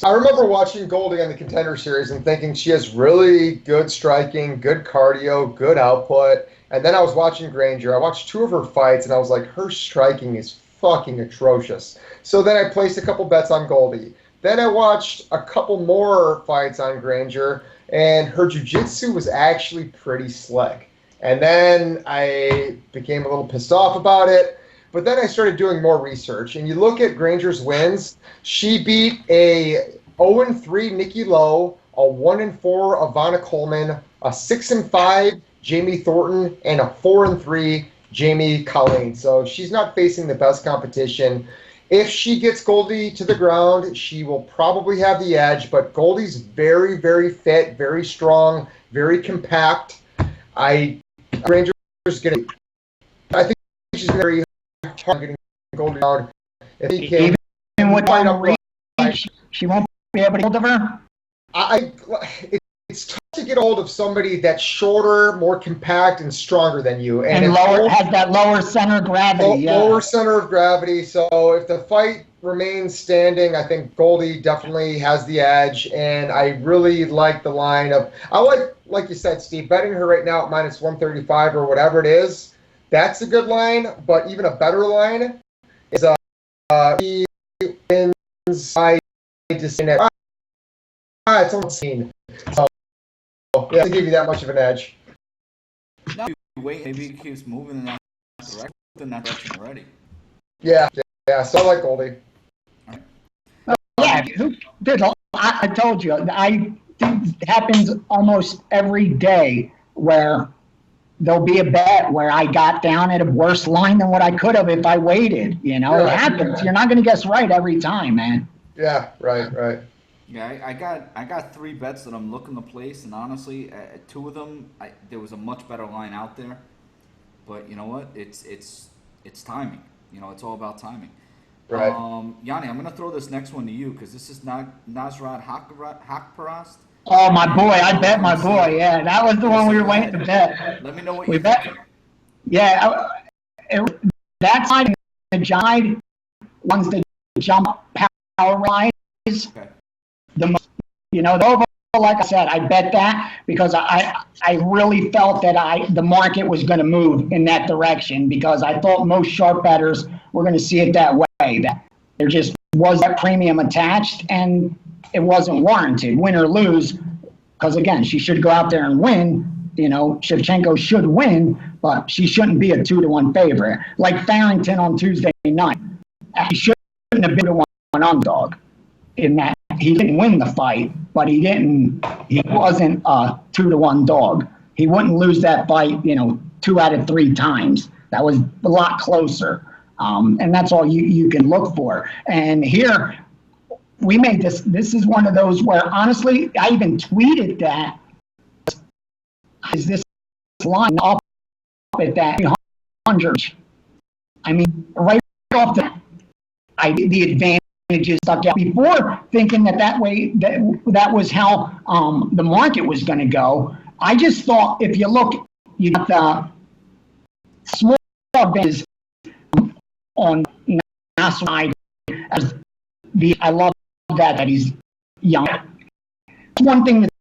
I remember watching Goldie on the Contender Series and thinking she has really good striking, good cardio, good output. And then I was watching Granger. I watched 2 of her fights, and I was like, her striking is fucking atrocious. So then I placed a couple bets on Goldie. Then I watched a couple more fights on Granger, and her jiu-jitsu was actually pretty slick. And then I became a little pissed off about it. But then I started doing more research, and you look at Granger's wins. She beat a 0-3 Nikki Lowe, a 1-4 Ivana Coleman, a 6-5 Jamie Thornton, and a 4-3 Jamie Colleen. So she's not facing the best competition. If she gets Goldie to the ground, she will probably have the edge. But Goldie's very, very fit, very strong, very compact. Granger's going to. I think she's very hard getting Goldie down. If he can, even with reach, she won't be able to hold of her. It's tough to get a hold of somebody that's shorter, more compact, and stronger than you, and has that lower center of gravity. Lower center of gravity. So if the fight remains standing. I think Goldie definitely has the edge, and I really like the line of. I like you said, Steve, betting her right now at minus 135 or whatever it is. That's a good line, but even a better line is he wins by decision. It's almost seen. So yeah, to give you that much of an edge. Now wait, maybe he keeps moving in that direction already. Yeah. So I like Goldie. Yeah, I told you, it happens almost every day where there'll be a bet where I got down at a worse line than what I could have if I waited. You know, it happens. You're not going to guess right every time, man. Yeah, right. Yeah, I got 3 bets that I'm looking to place, and honestly, 2 of them there was a much better line out there. But you know what? It's timing. You know, it's all about timing. Right. Gianni, I'm gonna throw this next one to you because this is not Nasrat Hakparast. Oh, my boy. I bet my boy. Yeah, that was the one we were waiting to bet. Let me know what we you bet. think. Yeah, that side, the giant ones that jump power rise. Okay. The over, like I said, I bet that because I really felt that the market was going to move in that direction because I thought most sharp bettors were going to see it that way. That there just was that premium attached and it wasn't warranted, win or lose. Because again, she should go out there and win. You know, Shevchenko should win, but she shouldn't be a 2-1 favorite. Like Farrington on Tuesday night, he shouldn't have been a 1 underdog. In that he didn't win the fight, but he wasn't a 2-1 dog. He wouldn't lose that fight, 2 out of 3 times. That was a lot closer. And that's all you can look for. And here we made this is one of those where honestly, I even tweeted that is this line up at that 100. I mean, right off the advantages stuck out before thinking that way that was how the market was going to go. I just thought if you look, you got the small advantages on Nasrat as I love that he's young. One thing that's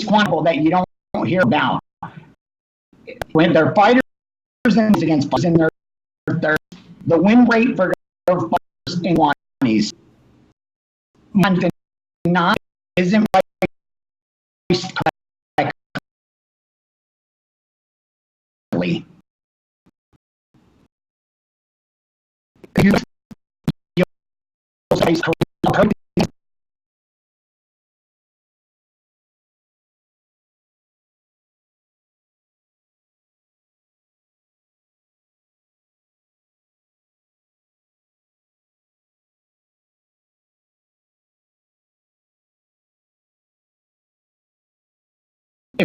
quantifiable that you don't hear about when they're fighters against fighters, and they're the win rate for their fighters in 20s. Not isn't priced correctly. If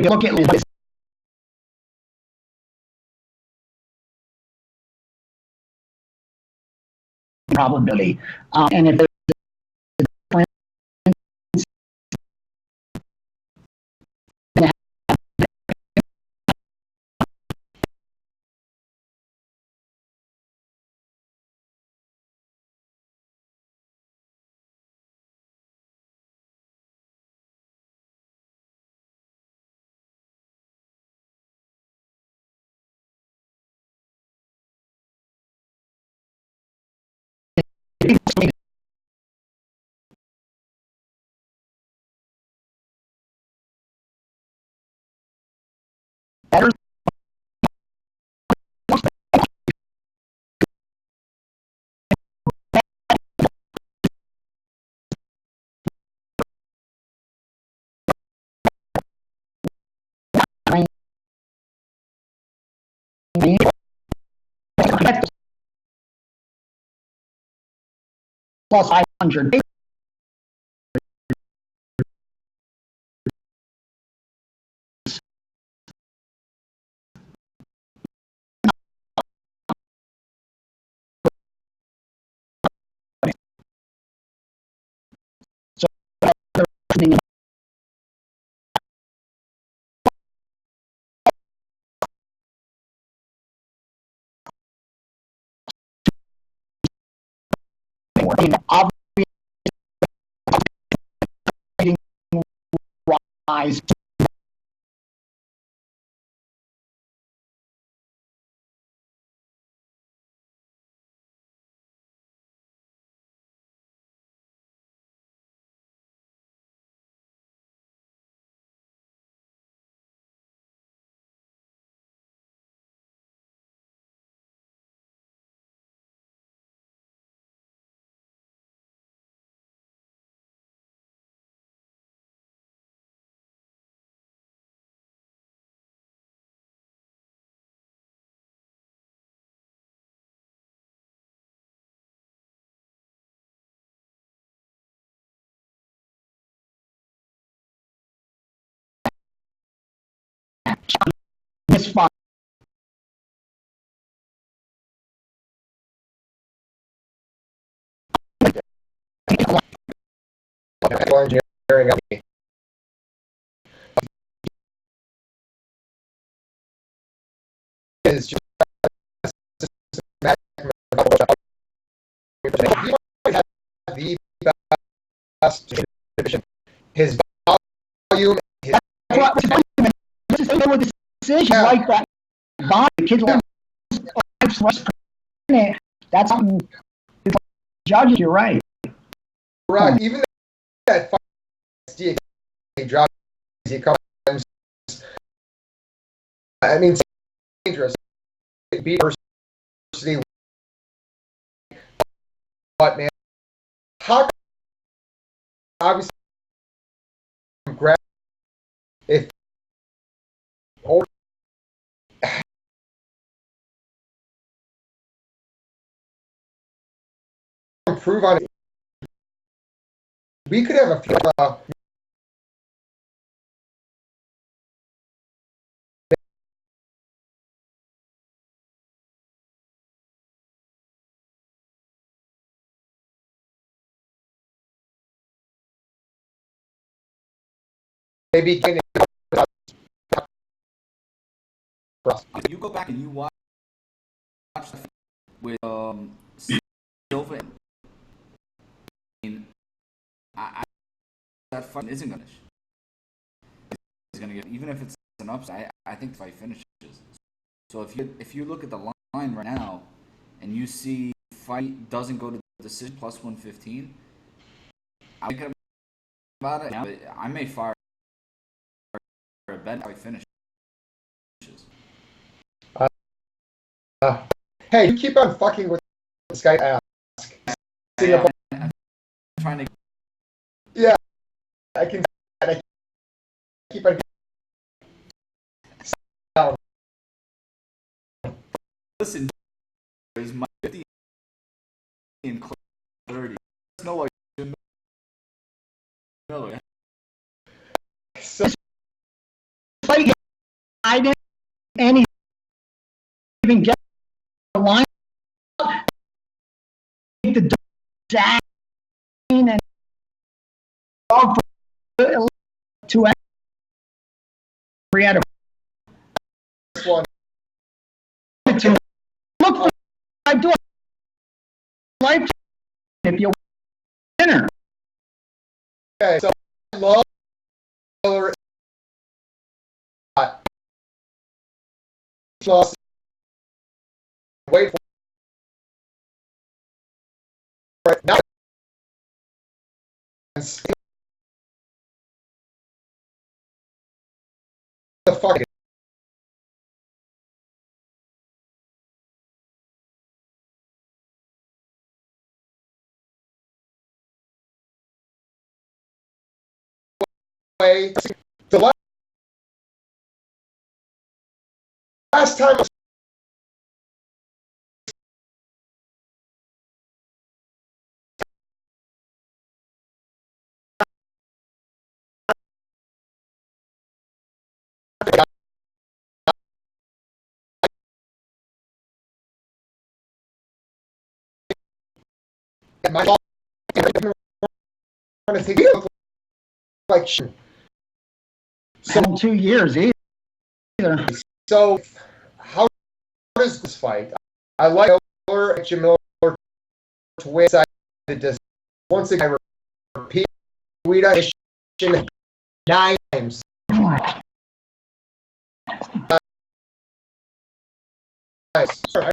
you look at this probability, and if there's better plus 500. I mean, obviously, rise. This fight. Is just the best division. His volume, his Decision like that. The kids want that's something. Judges, you're right. Right. Even that DK drop, he comes. I mean, it's dangerous. Beat diversity, but man, how obviously grab if or improve on it. We could have a few. Maybe you go back and you watch the with Silva. I mean, that fight isn't gonna. He's gonna get, even if it's an upset. I think the fight finishes. So if you look at the line right now, and you see fight doesn't go to the decision plus 115, I'm thinking about it. I may fire a bet if fight finishes. Hey, you keep on fucking with this guy. Ask. I'm trying to. Yeah, I can. I keep on. Listen, is my 50 and 30. There's no like Miller. So, I didn't even get the line. The Jack and for 2 3 out of one. Look for I do life if you winner. Okay, so Lawler lost. Wait for it now. The fuck. Way. The last time my ball trying to take it like So 2 years either. So how does this fight? I like Lawler and Jim Miller to win. distance. Once again, I repeat, Guida mission 9 times. Sorry.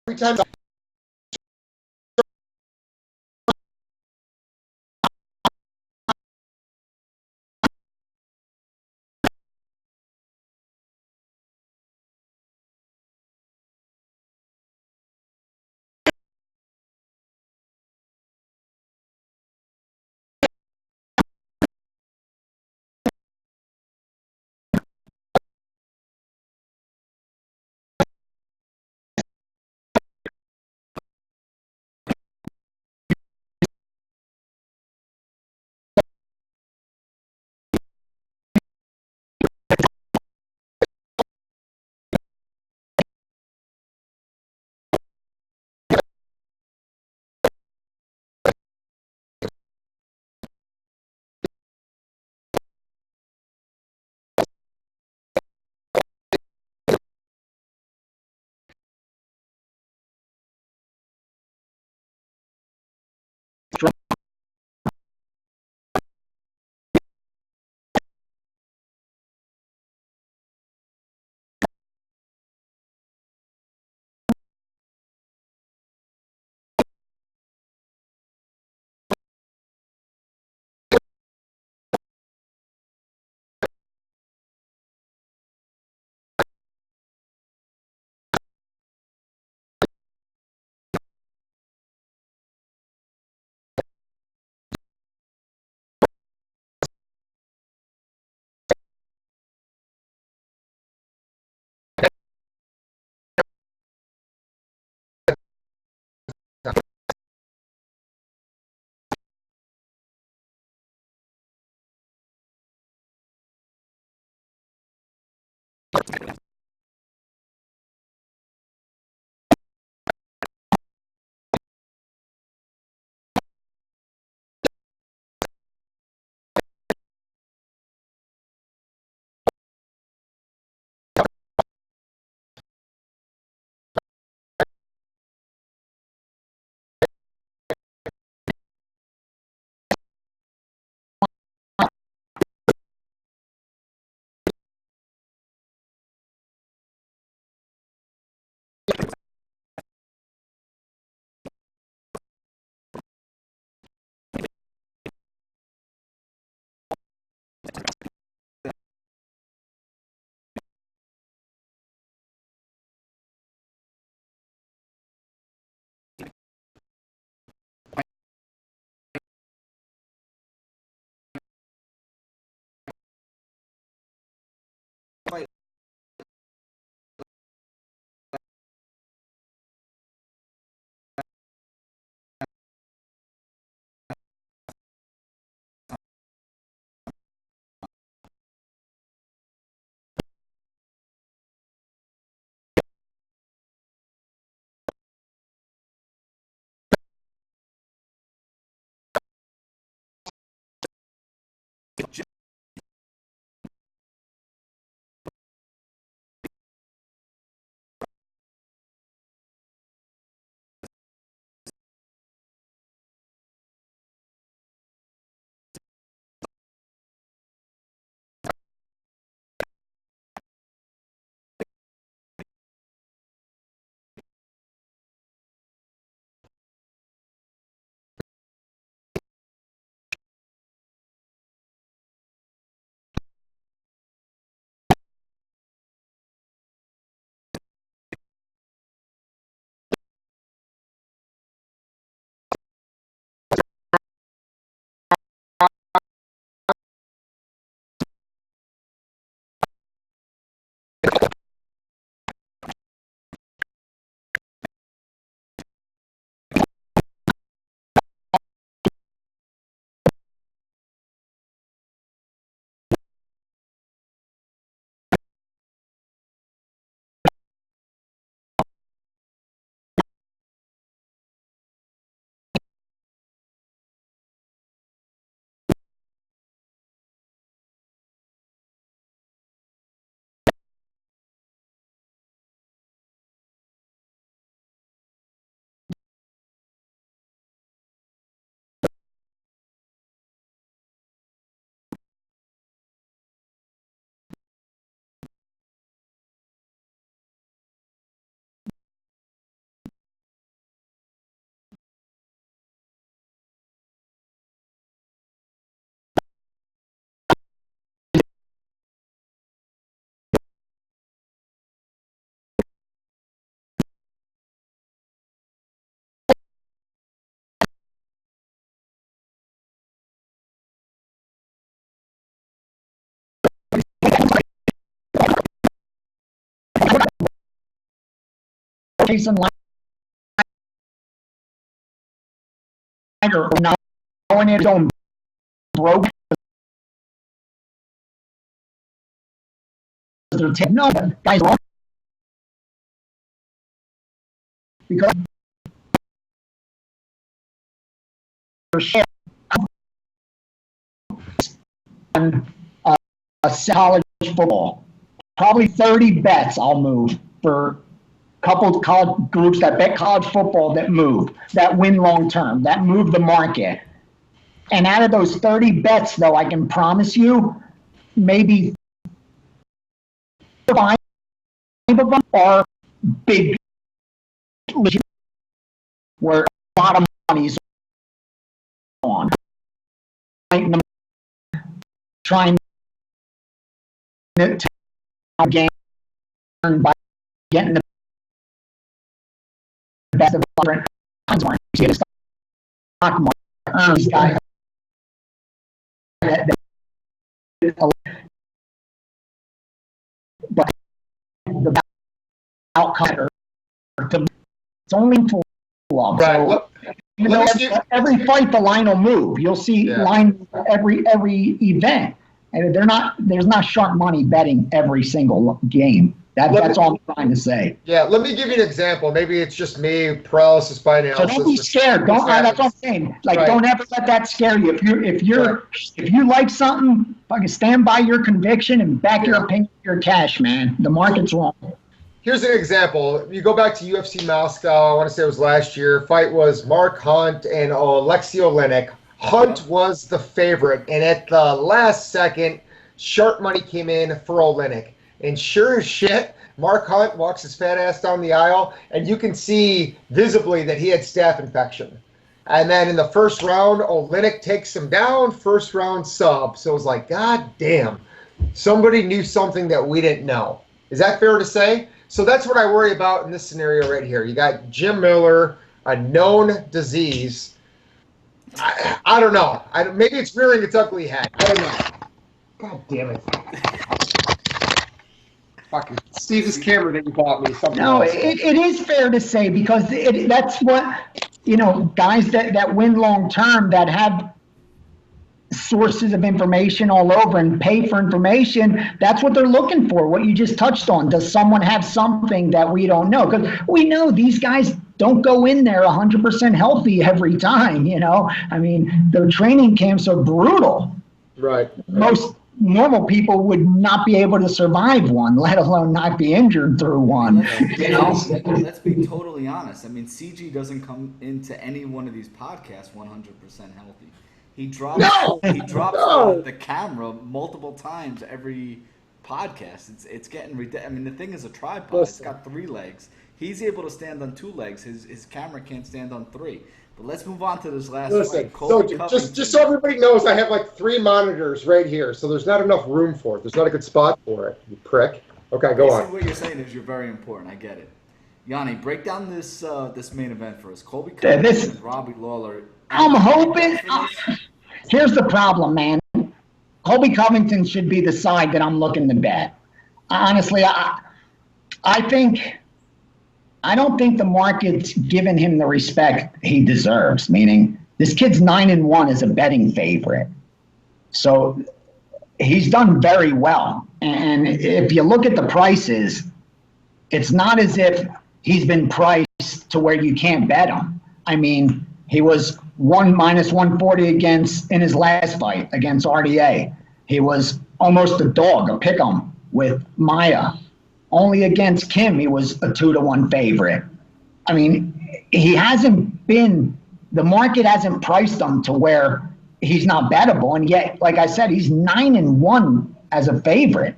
Every time. Jason Liger not going in going broke. They're taking no guys wrong because on college football, probably 30 bets I'll move for a couple of college groups that bet college football that move, that win long term, that move the market. And out of those 30 bets, though, I can promise you, maybe 5 of them are big, where a lot of money's on. Trying to gain by getting the best of different stock market. Guys but the outcome it's only for love. Right. So, every fight the line will move. You'll see line every event. And there's not sharp money betting every single game. That's all I'm trying to say. Yeah, let me give you an example. Maybe it's just me, paralysis by analysis. So don't be scared. That's what I'm saying. Don't ever let that scare you. If you like something, fucking stand by your conviction and back your opinion with your cash, man. The market's wrong. Here's an example. You go back to UFC Moscow. I want to say it was last year. Fight was Mark Hunt and Alexei Oleinik. Hunt was the favorite, and at the last second, sharp money came in for Oleinik. And sure as shit, Mark Hunt walks his fat ass down the aisle, and you can see visibly that he had staph infection. And then in the first round, Oleinik takes him down, first round sub. So it was like, God damn, somebody knew something that we didn't know. Is that fair to say? So that's what I worry about in this scenario right here. You got Jim Miller, a known disease. I don't know. Maybe it's rearing its ugly head. I don't know. God damn it. Fucking Steve, this camera that you bought me. No, it is fair to say because that's what, guys that win long term that have sources of information all over and pay for information, that's what they're looking for, what you just touched on. Does someone have something that we don't know? Because we know these guys don't go in there 100% healthy every time, I mean, their training camps are brutal. Right. Most normal people would not be able to survive one, let alone not be injured through one. Let's be totally honest. I mean, CG doesn't come into any one of these podcasts 100% healthy. He drops the camera multiple times every podcast. It's getting ridiculous. I mean, the thing is a tripod. It's got 3 legs. He's able to stand on 2 legs. His camera can't stand on 3. But let's move on to this last fight. So just so everybody knows, I have like 3 monitors right here, so there's not enough room for it. There's not a good spot for it, you prick. Okay, go on. What you're saying is you're very important. I get it. Yanni, break down this main event for us. Colby Covington and Robbie Lawler. I'm hoping. Here's the problem, man. Colby Covington should be the side that I'm looking to bet. Honestly, I don't think the market's given him the respect he deserves, meaning this kid's 9-1 as a betting favorite. So he's done very well. And if you look at the prices, it's not as if he's been priced to where you can't bet him. I mean, he was -140 in his last fight against RDA. He was almost a dog, a pick'em with Maya. Only against Kim, he was a 2-1 favorite. I mean, the market hasn't priced him to where he's not bettable. And yet, like I said, he's 9-1 as a favorite.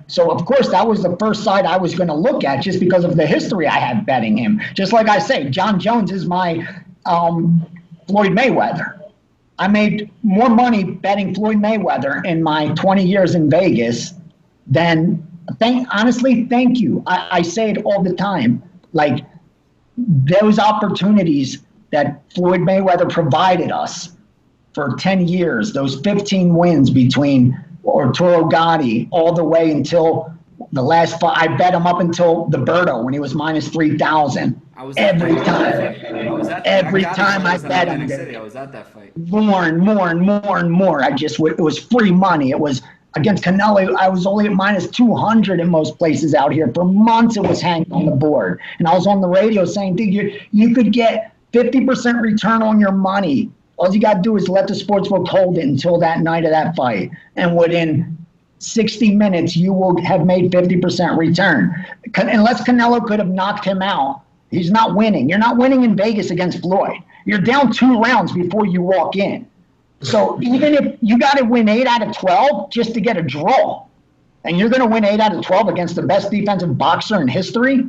So of course that was the first side I was going to look at just because of the history I had betting him. Just like I say, John Jones is my Floyd Mayweather. I made more money betting Floyd Mayweather in my 20 years in Vegas than honestly, thank you. I say it all the time. Like those opportunities that Floyd Mayweather provided us for 10 years, those 15 wins between Arturo Gatti all the way until the last fight, I bet him up until the Berto when he was minus 3,000. I was at Every that time. fight. I was at that. Every time I bet him. Atlantic City. I was at that fight. More and more and more and more. It was free money. It was against Canelo. I was only at minus 200 in most places out here. For months it was hanging on the board. And I was on the radio saying, dude, you could get 50% return on your money. All you got to do is let the sportsbook hold it until that night of that fight. And within 60 minutes, you will have made 50% return. Unless Canelo could have knocked him out, he's not winning. You're not winning in Vegas against Floyd. You're down 2 rounds before you walk in. So even if you got to win 8 out of 12 just to get a draw, and you're going to win 8 out of 12 against the best defensive boxer in history,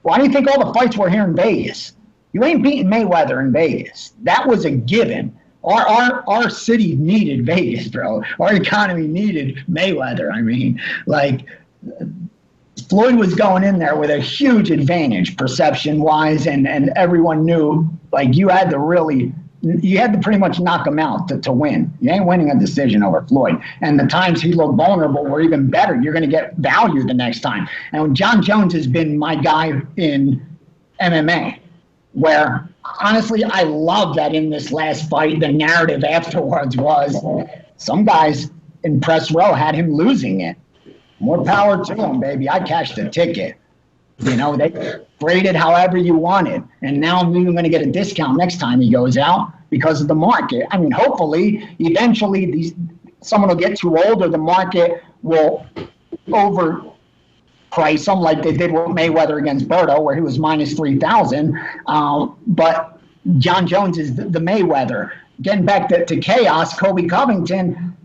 why do you think all the fights were here in Vegas? You ain't beating Mayweather in Vegas. That was a given. Our city needed Vegas, bro. Our economy needed Mayweather. I mean, like, Floyd was going in there with a huge advantage perception-wise, and everyone knew, like, you had to pretty much knock him out to win. You ain't winning a decision over Floyd. And the times he looked vulnerable were even better. You're going to get value the next time. And John Jones has been my guy in MMA, where honestly, I love that in this last fight, the narrative afterwards was some guys in press row had him losing it. More power to him, baby. I cashed the ticket. You know, they graded however you wanted. And now I'm even going to get a discount next time he goes out because of the market. I mean, hopefully, eventually, someone will get too old or the market will overprice him like they did with Mayweather against Berto, where he was minus 3,000. But John Jones is the Mayweather. Getting back to chaos, Kobe Covington,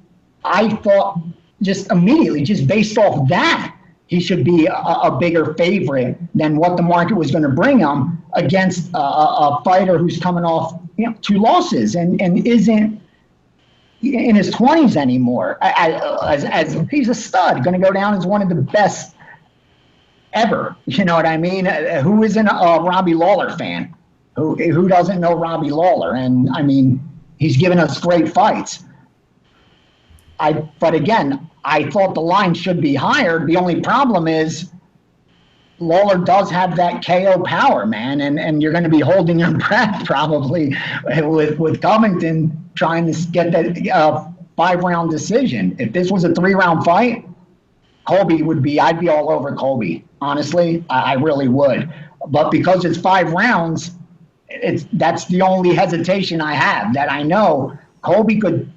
I thought just immediately, just based off that, he should be a bigger favorite than what the market was going to bring him against a fighter who's coming off 2 losses and isn't in his 20s anymore. As he's a stud, going to go down as one of the best ever. You know what I mean? Who isn't a Robbie Lawler fan? Who doesn't know Robbie Lawler? And I mean, he's given us great fights. But again, I thought the line should be higher. The only problem is Lawler does have that KO power, man, and you're going to be holding your breath probably with Covington trying to get that 5-round decision. If this was a 3-round fight, I'd be all over Colby. Honestly, I really would. But because it's 5 rounds, that's the only hesitation I have, that I know Colby could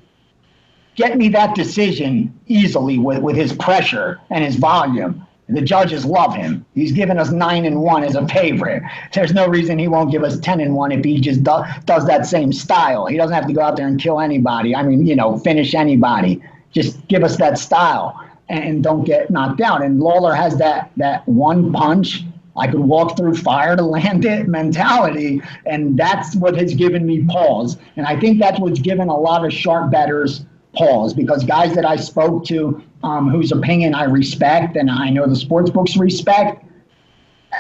get me that decision easily with his pressure and his volume. The judges love him. He's given us 9-1 as a favorite. There's no reason he won't give us 10-1 if he just does that same style. He doesn't have to go out there and kill anybody. I mean, finish anybody. Just give us that style and don't get knocked out. And Lawler has that one punch, I could walk through fire to land it mentality, and that's what has given me pause. And I think that's what's given a lot of sharp bettors pause, because guys that I spoke to whose opinion I respect and I know the sports books respect,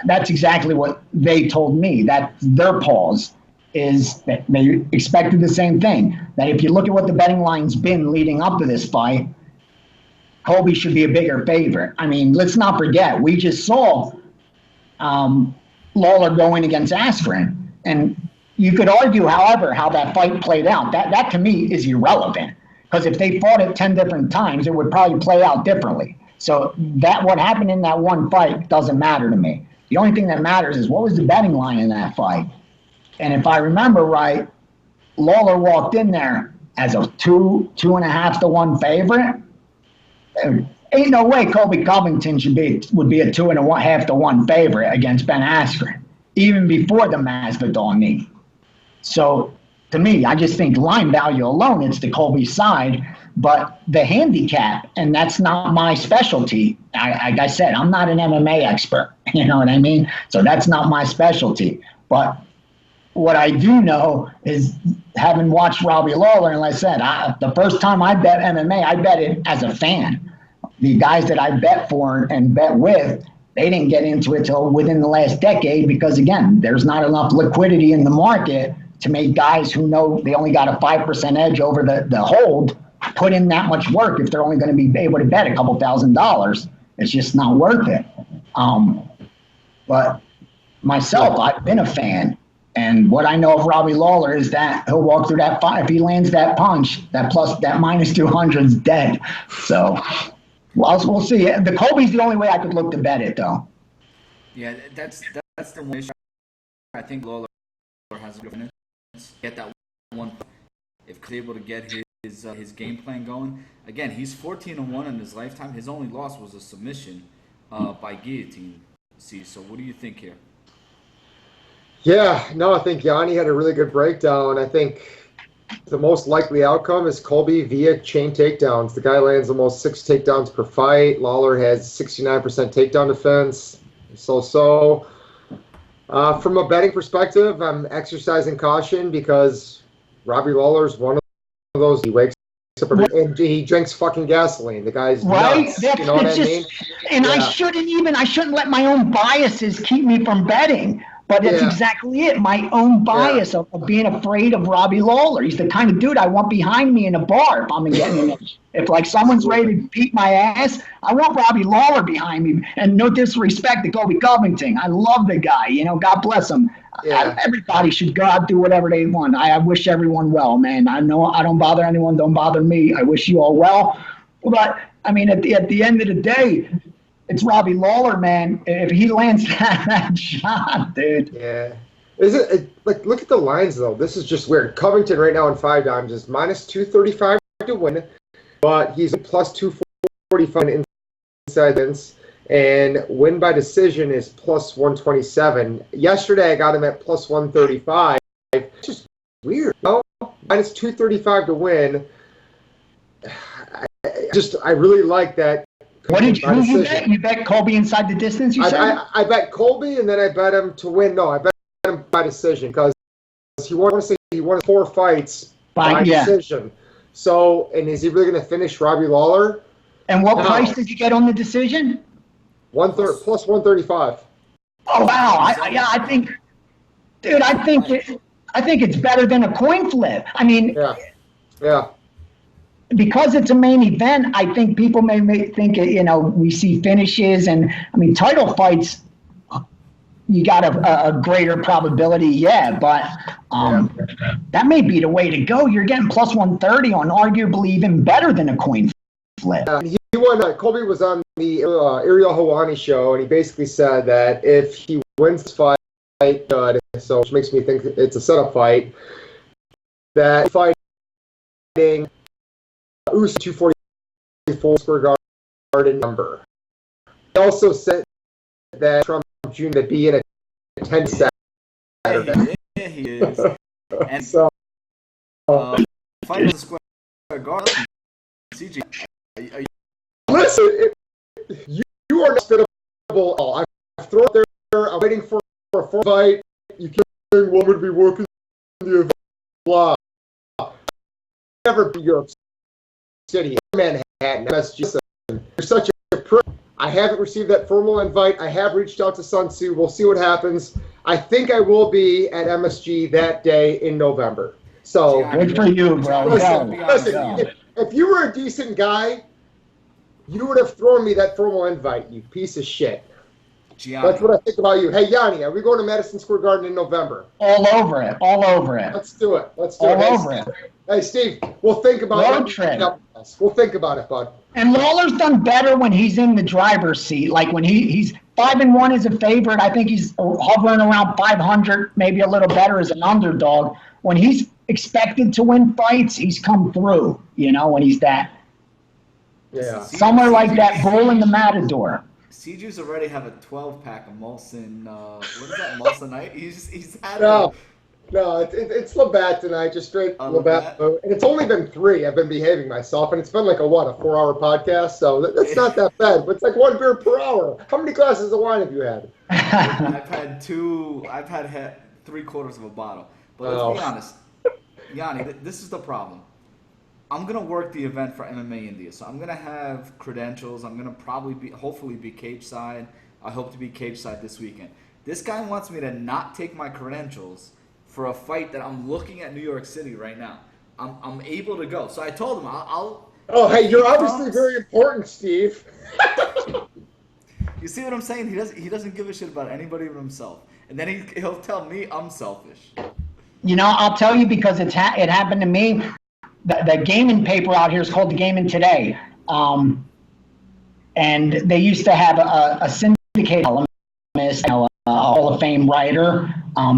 that's exactly what they told me. That their pause is that they expected the same thing. That if you look at what the betting line's been leading up to this fight, Colby should be a bigger favorite. I mean, let's not forget, we just saw Lawler going against Askren. And you could argue, however, how that fight played out. That to me is irrelevant. Because if they fought it 10 different times, it would probably play out differently. So what happened in that one fight doesn't matter to me. The only thing that matters is what was the betting line in that fight. And if I remember right, Lawler walked in there as a 2.5 to 1 favorite. Ain't no way Colby Covington would be a 2.5 to 1 favorite against Ben Askren, even before the Masvidal knee. So to me, I just think line value alone, it's the Colby side, but the handicap, and that's not my specialty. Like I said, I'm not an MMA expert, you know what I mean? So that's not my specialty. But what I do know is, having watched Robbie Lawler, and like I said, the first time I bet MMA, I bet it as a fan. The guys that I bet for and bet with, they didn't get into it till within the last decade because, again, there's not enough liquidity in the market to make guys who know they only got a 5% edge over the hold put in that much work if they're only going to be able to bet a couple $1,000. It's just not worth it. But myself, I've been a fan. And what I know of Robbie Lawler is that he'll walk through that fight. If he lands that punch, that minus 200 is dead. So we'll see. The Colby's the only way I could look to bet it, though. Yeah, that's the one issue. I think Lawler has a good chance to get that one. If he's able to get his game plan going. Again, he's 14-1 in his lifetime. His only loss was a submission by guillotine. So what do you think here? Yeah, no, I think Gianni had a really good breakdown. I think the most likely outcome is Colby via chain takedowns. The guy lands almost 6 takedowns per fight. Lawler has 69% takedown defense. From a betting perspective, I'm exercising caution because Robbie Lawler's one of those. He wakes up and he drinks fucking gasoline. The guy's nuts. You know what I mean? And yeah. I shouldn't let my own biases keep me from betting. But that's exactly it. My own bias of being afraid of Robbie Lawler. He's the kind of dude I want behind me in a bar if I'm getting in it. If like someone's ready to beat my ass, I want Robbie Lawler behind me. And no disrespect to Kobe Covington. I love the guy. You know, God bless him. Yeah. Everybody should go out and do whatever they want. I wish everyone well, man. I know I don't bother anyone. Don't bother me. I wish you all well. But, I mean, at the end of the day, it's Robbie Lawler, man. If he lands that shot, dude. Yeah. Is it like, look at the lines, though. This is just weird. Covington right now in 5 dimes is minus 235 to win, but he's plus 245 inside this, and win by decision is plus 127. Yesterday, I got him at plus 135. It's just weird. No? Minus 235 to win. I really like that. Who you bet? You bet Colby inside the distance, you said? I bet Colby, and then I bet him to win. No, I bet him by decision because he won 4 fights by decision. So, and is he really going to finish Robbie Lawler? And what price did you get on the decision? Plus 135. Oh wow! I think it's better than a coin flip. I mean, yeah. Because it's a main event, I think people may think, we see finishes and, I mean, title fights, you got a greater probability, but that may be the way to go. You're getting plus 130 on arguably even better than a coin flip. He won. Colby was on the Ariel Helwani show, and he basically said that if he wins this fight, so which makes me think it's a setup fight, that fighting Usyk 244 square garden number. He also said that Trump Jr. to be in a 10 Saturday. Yeah, he is. And so, fighting the square garden. CG, listen, you are not spittable. I've thrown it there. I'm waiting for a full fight. You keep saying one would be working the event. Blah. Never be Europe City, Manhattan, Massachusetts. You're such a prick. I haven't received that formal invite. I have reached out to Sun Tzu. We'll see what happens. I think I will be at MSG that day in November. So good for you, bro. Listen, if you were a decent guy, you would have thrown me that formal invite, you piece of shit. Gianni. That's what I think about you. Hey, Gianni, are we going to Madison Square Garden in November? All over it. Let's do it. All over it. Hey, Steve, we'll think about it. Road trip. We'll think about it, bud. And Lawler's done better when he's in the driver's seat. Like when he's 5-1 as a favorite. I think he's hovering around 500, maybe a little better as an underdog. When he's expected to win fights, he's come through, when he's that. Yeah. Somewhere like that bull in the Matador. CJ's already have a 12-pack of Molson. What is that, Molson Night? He's had No, it's Labatt tonight, just straight Labatt. And it's only been 3. I've been behaving myself, and it's been like a 4-hour podcast, so that's not that bad. But it's like 1 beer per hour. How many glasses of wine have you had? I've had 2. I've had 3/4 of a bottle. But let's be honest, Yanni, this is the problem. I'm gonna work the event for MMA India, so I'm gonna have credentials. I'm gonna hopefully be cage side. I hope to be cage side this weekend. This guy wants me to not take my credentials for a fight that I'm looking at New York City right now. I'm able to go, so I told him I'll. Oh, hey, you're obviously very important, Steve. You see what I'm saying? He doesn't give a shit about anybody but himself. And then he'll tell me I'm selfish. I'll tell you because it happened to me. The gaming paper out here is called the Gaming Today. And they used to have a syndicated columnist, a Hall of Fame writer,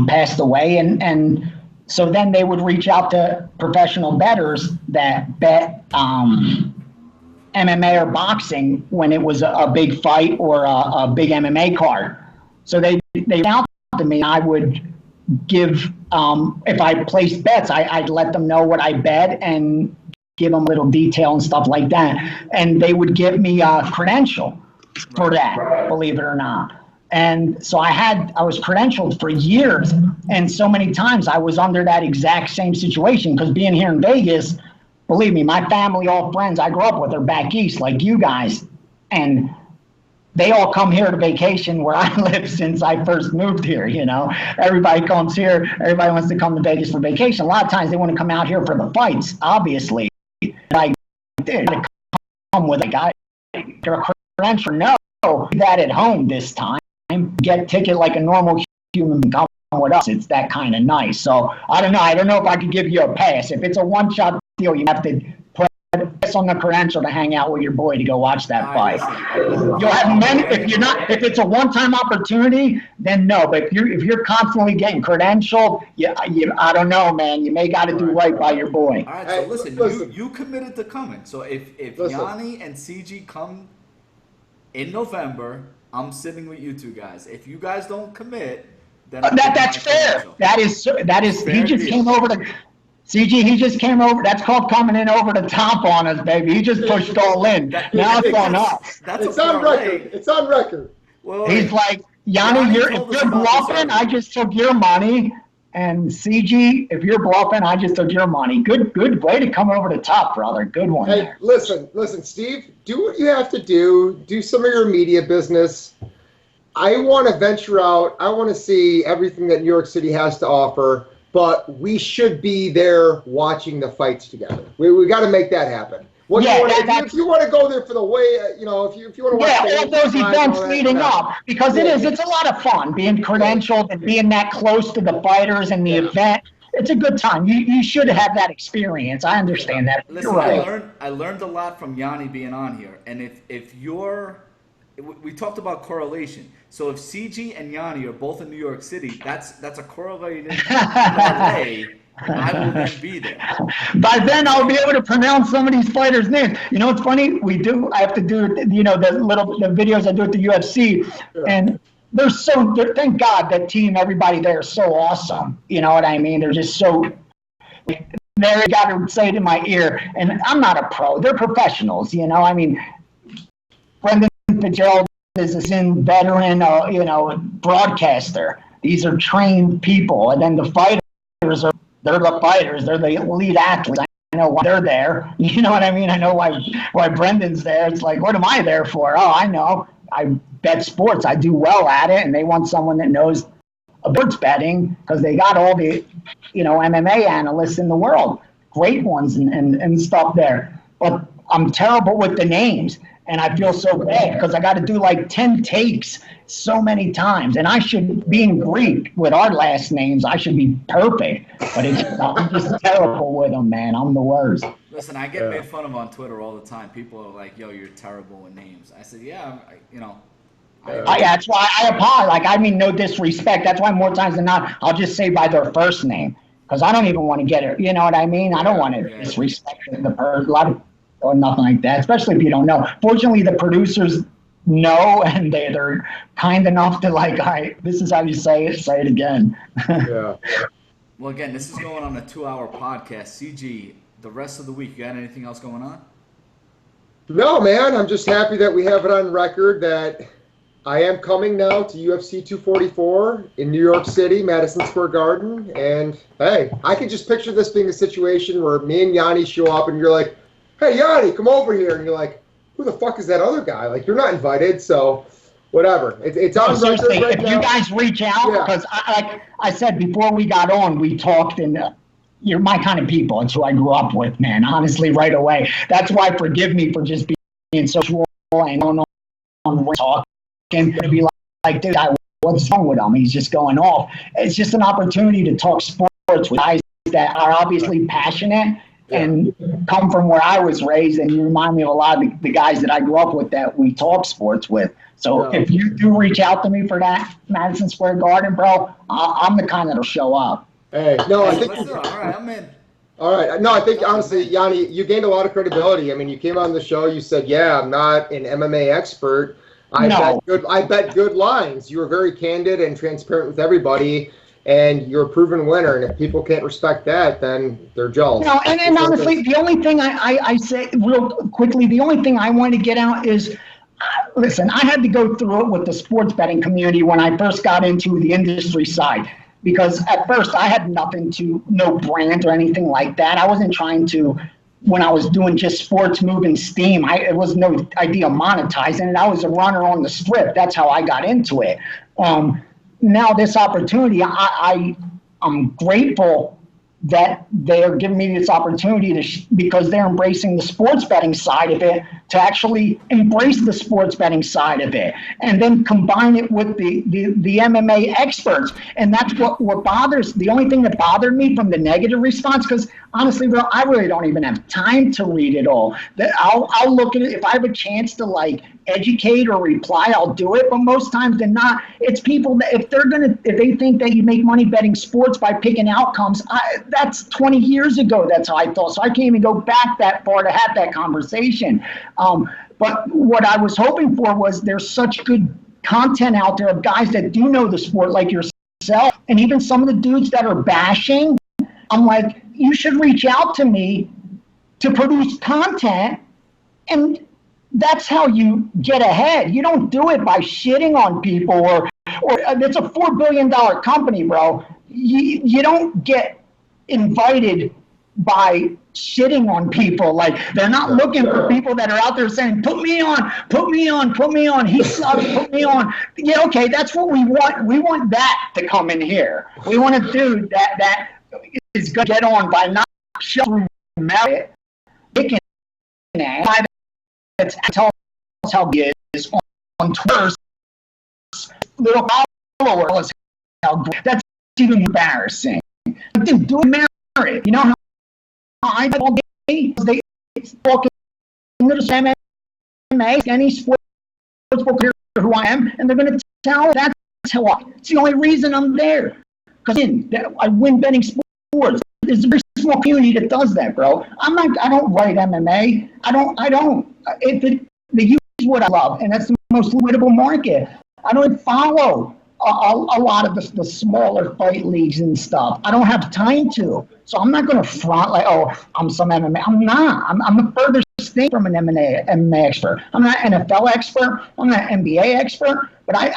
passed away. And so then they would reach out to professional bettors that bet MMA or boxing when it was a big fight or a big MMA card. So they reached out to me. I would give, if I placed bets, I'd let them know what I bet and give them a little detail and stuff like that. And they would give me a credential for that, believe it or not. And so I was credentialed for years. And so many times I was under that exact same situation because being here in Vegas, believe me, my family, all friends I grew up with are back east like you guys. And they all come here to vacation where I live since I first moved here, Everybody comes here. Everybody wants to come to Vegas for vacation. A lot of times they want to come out here for the fights, obviously. I did come with a guy, your credential. No, that at home this time. Get a ticket like a normal human being. Come with us. It's that kind of nice. So I don't know. I don't know if I could give you a pass. If it's a one-shot deal, you have to put this on the credential to hang out with your boy to go watch that fight. You'll have many. If it's a one-time opportunity, then no. But if you're constantly getting credentialed, I don't know, man. You may got to do right by your boy. All right. So listen. You committed to coming. So if Gianni and CG come in November, I'm sitting with you two guys. If you guys don't commit, then that's fair. That is. He just came over to CG. He just came over. That's called coming in over the top on us, baby. He just pushed all in. Now it's on us. It's on record. It's on record. Well, he's like, Yanni, if you're bluffing, I just took your money. And CG, if you're bluffing, I just took your money. Good way to come over the top, brother. Good one. Hey, listen, Steve, do what you have to do. Do some of your media business. I want to venture out. I want to see everything that New York City has to offer, but we should be there watching the fights together. We got to make that happen. If you want to go there for the way, if you want to watch all those events leading up, because it's a lot of fun being credentialed and being that close to the fighters and the event. It's a good time. You should have that experience. I understand that. Listen, you're right. I learned a lot from Gianni being on here, and we talked about correlation. So if CG and Gianni are both in New York City, that's a correlated parlay. I will then be there. By then, I'll be able to pronounce some of these fighters' names. You know what's funny? I have to do, the videos I do at the UFC, and thank God that team, everybody there is so awesome. You know what I mean? They're just so, they got to say it in my ear, and I'm not a pro. They're professionals, I mean, Brendan Fitzgerald is a veteran, broadcaster. These are trained people, and then the fighters they're the fighters. They're the elite athletes. I know why they're there. You know what I mean? I know why Brendan's there. It's like, what am I there for? Oh, I know. I bet sports. I do well at it, and they want someone that knows sports betting because they got all the, MMA analysts in the world, great ones and stuff there. But I'm terrible with the names, and I feel so bad because I got to do like 10 takes so many times, and I should, being Greek with our last names, I should be perfect, but I'm just terrible with them, man. I'm the worst. Listen, I get made fun of on Twitter all the time. People are like, "Yo, you're terrible with names." I said, "Yeah, that's why I apologize. Like, I mean, no disrespect. That's why more times than not, I'll just say by their first name because I don't even want to get it. You know what I mean? I don't want to disrespect the person. A lot of or nothing like that, especially if you don't know. Fortunately, the producers know, and they're kind enough to this is how you say it again. Yeah. Well, again, this is going on a 2-hour podcast. CG, the rest of the week, you got anything else going on? No, man. I'm just happy that we have it on record that I am coming now to UFC 244 in New York City, Madison Square Garden. And, hey, I can just picture this being a situation where me and Yanni show up and you're like, "Hey, Yanni, come over here." And you're like, "Who the fuck is that other guy?" Like, you're not invited, so whatever. It's on record right now. If you guys reach out, because like I said before we got on, we talked, and you're my kind of people. It's who I grew up with, man, honestly, right away. That's why forgive me for just being so and don't know talk. to be like, dude, what's wrong with him? He's just going off. It's just an opportunity to talk sports with guys that are obviously passionate and come from where I was raised, and you remind me of a lot of the guys that I grew up with that we talk sports with. So if you do reach out to me for that Madison Square Garden, bro, I'm the kind that'll show up. Hey, no, I think all right, I'm in. All right. No, I think honestly, Gianni, you gained a lot of credibility. I mean, you came on the show, you said, yeah, I'm not an MMA expert. I bet good lines. You were very candid and transparent with everybody, and you're a proven winner. And if people can't respect that, then they're jealous. No, and honestly, the only thing I say real quickly, the only thing I want to get out is, listen, I had to go through it with the sports betting community when I first got into the industry side. Because at first I had no brand or anything like that. I wasn't trying to, when I was doing just sports moving steam, it was no idea of monetizing it. I was a runner on the strip. That's how I got into it. Now this opportunity, I'm grateful that they're giving me this opportunity because they're embracing the sports betting side of it, to actually embrace the sports betting side of it, and then combine it with the MMA experts. And that's what bothers. The only thing that bothered me from the negative response, because honestly, bro, I really don't even have time to read it all. I'll look at it if I have a chance to like educate or reply, I'll do it. But most times than not, it's people that if they think that you make money betting sports by picking outcomes, that's 20 years ago. That's how I thought. So I can't even go back that far to have that conversation. But what I was hoping for was there's such good content out there of guys that do know the sport, like yourself, and even some of the dudes that are bashing. I'm like, you should reach out to me to produce content, and that's how you get ahead. You don't do it by shitting on people or it's a $4 billion company, bro. You don't get invited by shitting on people. Like, they're not looking for people that are out there saying, put me on, he sucks, put me on. Yeah, okay, that's what we want. We want that to come in here. We want a dude that is going to get on by not showing merit, picking it, that's tell us how good it is on Twitter. Little followers, that's even embarrassing. But then do merit. You know how I all day they walk into the MMA, any sports book here who I am, and they're going to tell that's how it's the only reason I'm there. Because I win betting sports. There's a very small community that does that, bro. I don't write MMA. I don't. They use what I love, and that's the most lucrative market. I don't follow a lot of the smaller fight leagues and stuff. I don't have time to. So I'm not going to front like, oh, I'm some MMA. I'm not. I'm the furthest thing from an MMA expert. I'm not an NFL expert. I'm not an NBA expert. But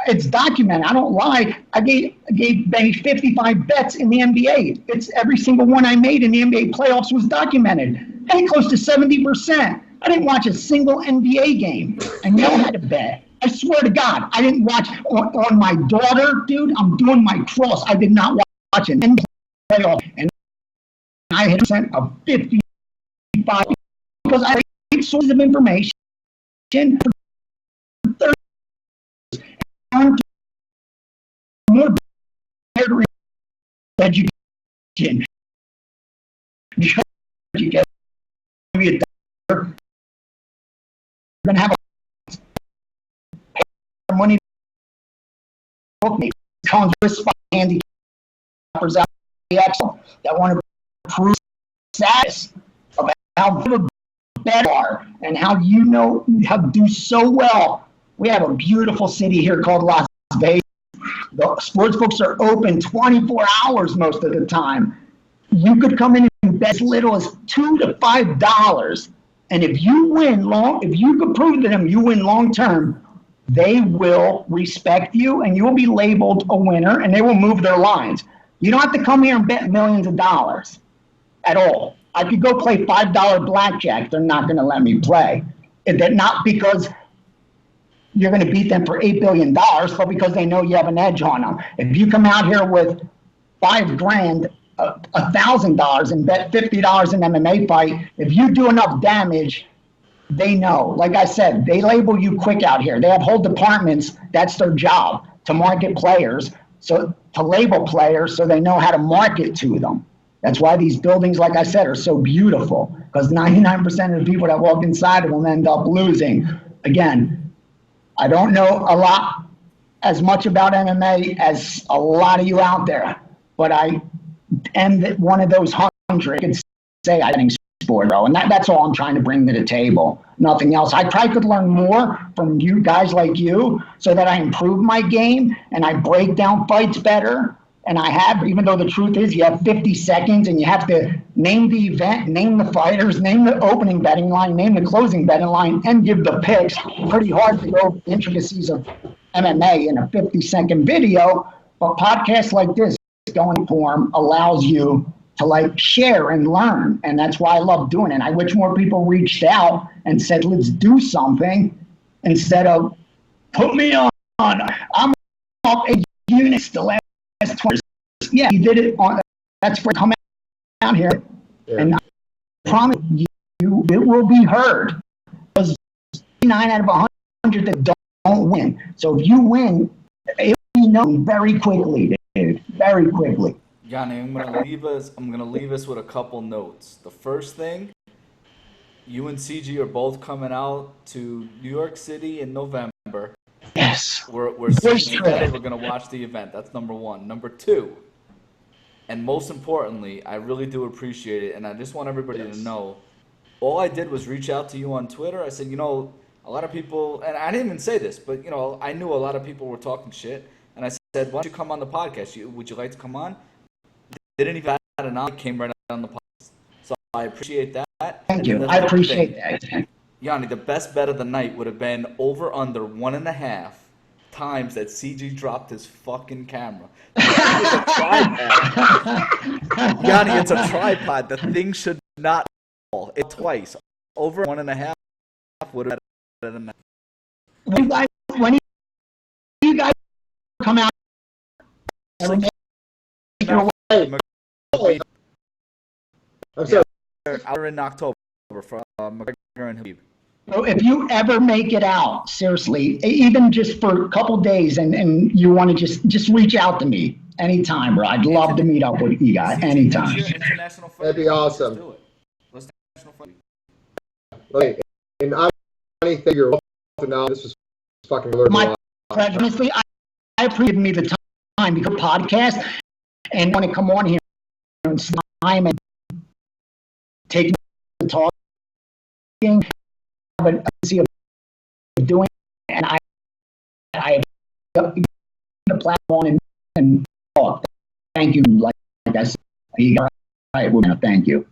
it's documented. I don't lie. I gave maybe 55 bets in the NBA. It's every single one I made in the NBA playoffs was documented. I think close to 70%. I didn't watch a single NBA game. I know how to bet. I swear to God, I didn't watch on my daughter, dude. I'm doing my cross. I did not watch an NBA playoff, and I had % of 55 because I had sources of information. More better education. You get me you're going to have money to book me. Congress handicappers out that want to prove status of how good a bet are and how how to do so well. We have a beautiful city here called Las Vegas. The sports books are open 24 hours most of the time. You could come in and bet as little as $2 to $5, and if you could prove to them you win long term, they will respect you, and you will be labeled a winner, and they will move their lines. You don't have to come here and bet millions of dollars at all. I could go play $5 blackjack. They're not going to let me play. Not because you're going to beat them for $8 billion, but because they know you have an edge on them. If you come out here with $5,000, $1,000, and bet $50 in an MMA fight, if you do enough damage, They know. Like I said, they label you quick out here. They have whole departments. That's their job, to market players, so to label players so they know how to market to them. That's why these buildings, like I said, are so beautiful, because 99% of the people that walk inside of them end up losing. Again, I don't know as much about MMA as a lot of you out there, but I am one of those 100 I can say I think sport, bro, and that's all I'm trying to bring to the table. Nothing else. I probably could learn more from you guys like you, so that I improve my game and I break down fights better. And I have, even though the truth is, you have 50 seconds and you have to name the event, name the fighters, name the opening betting line, name the closing betting line, and give the picks. Pretty hard to go the intricacies of MMA in a 50-second video. But podcasts like this, going form, allows you to like share and learn. And that's why I love doing it. I wish more people reached out and said, let's do something, instead of put me on. I'm up 8 units the last 20 years. Yeah, he did it on. That's for coming out here. Yeah. And I promise you, it will be heard. Because 9 out of 100 that don't win. So if you win, it will be known very quickly, dude. Very quickly. Gianni, I'm gonna leave us with a couple notes. The first thing, you and CG are both coming out to New York City in November. Yes. We're sitting together. We're gonna watch the event. That's number one. Number two, and most importantly, I really do appreciate it, and I just want everybody to know. All I did was reach out to you on Twitter. I said, a lot of people, and I didn't even say this, but I knew a lot of people were talking shit, and I said, why don't you come on the podcast? Would you like to come on? Didn't even add an eye, came right on the podcast. So I appreciate that. Thank you. I appreciate that. Yanni, the best bet of the night would have been over under 1.5 times that CG dropped his fucking camera. It's a tripod. Yanni, it's a tripod. The thing should not fall. It twice. Over 1.5 would have been when you guys come out, I'm sorry. Out in October for McGregor and Habib. So if you ever make it out, seriously, even just for a couple days, and you want to just reach out to me anytime, bro. I'd love to meet up with you guys anytime. That'd be awesome. Okay, and I'm anything you're now. This was fucking my pleasure. Honestly, I appreciate me the time because podcast, and want to come on here and time and take the talking, but see doing, and I have the platform and talk. Thank you, like I said, you got right. We're gonna thank you.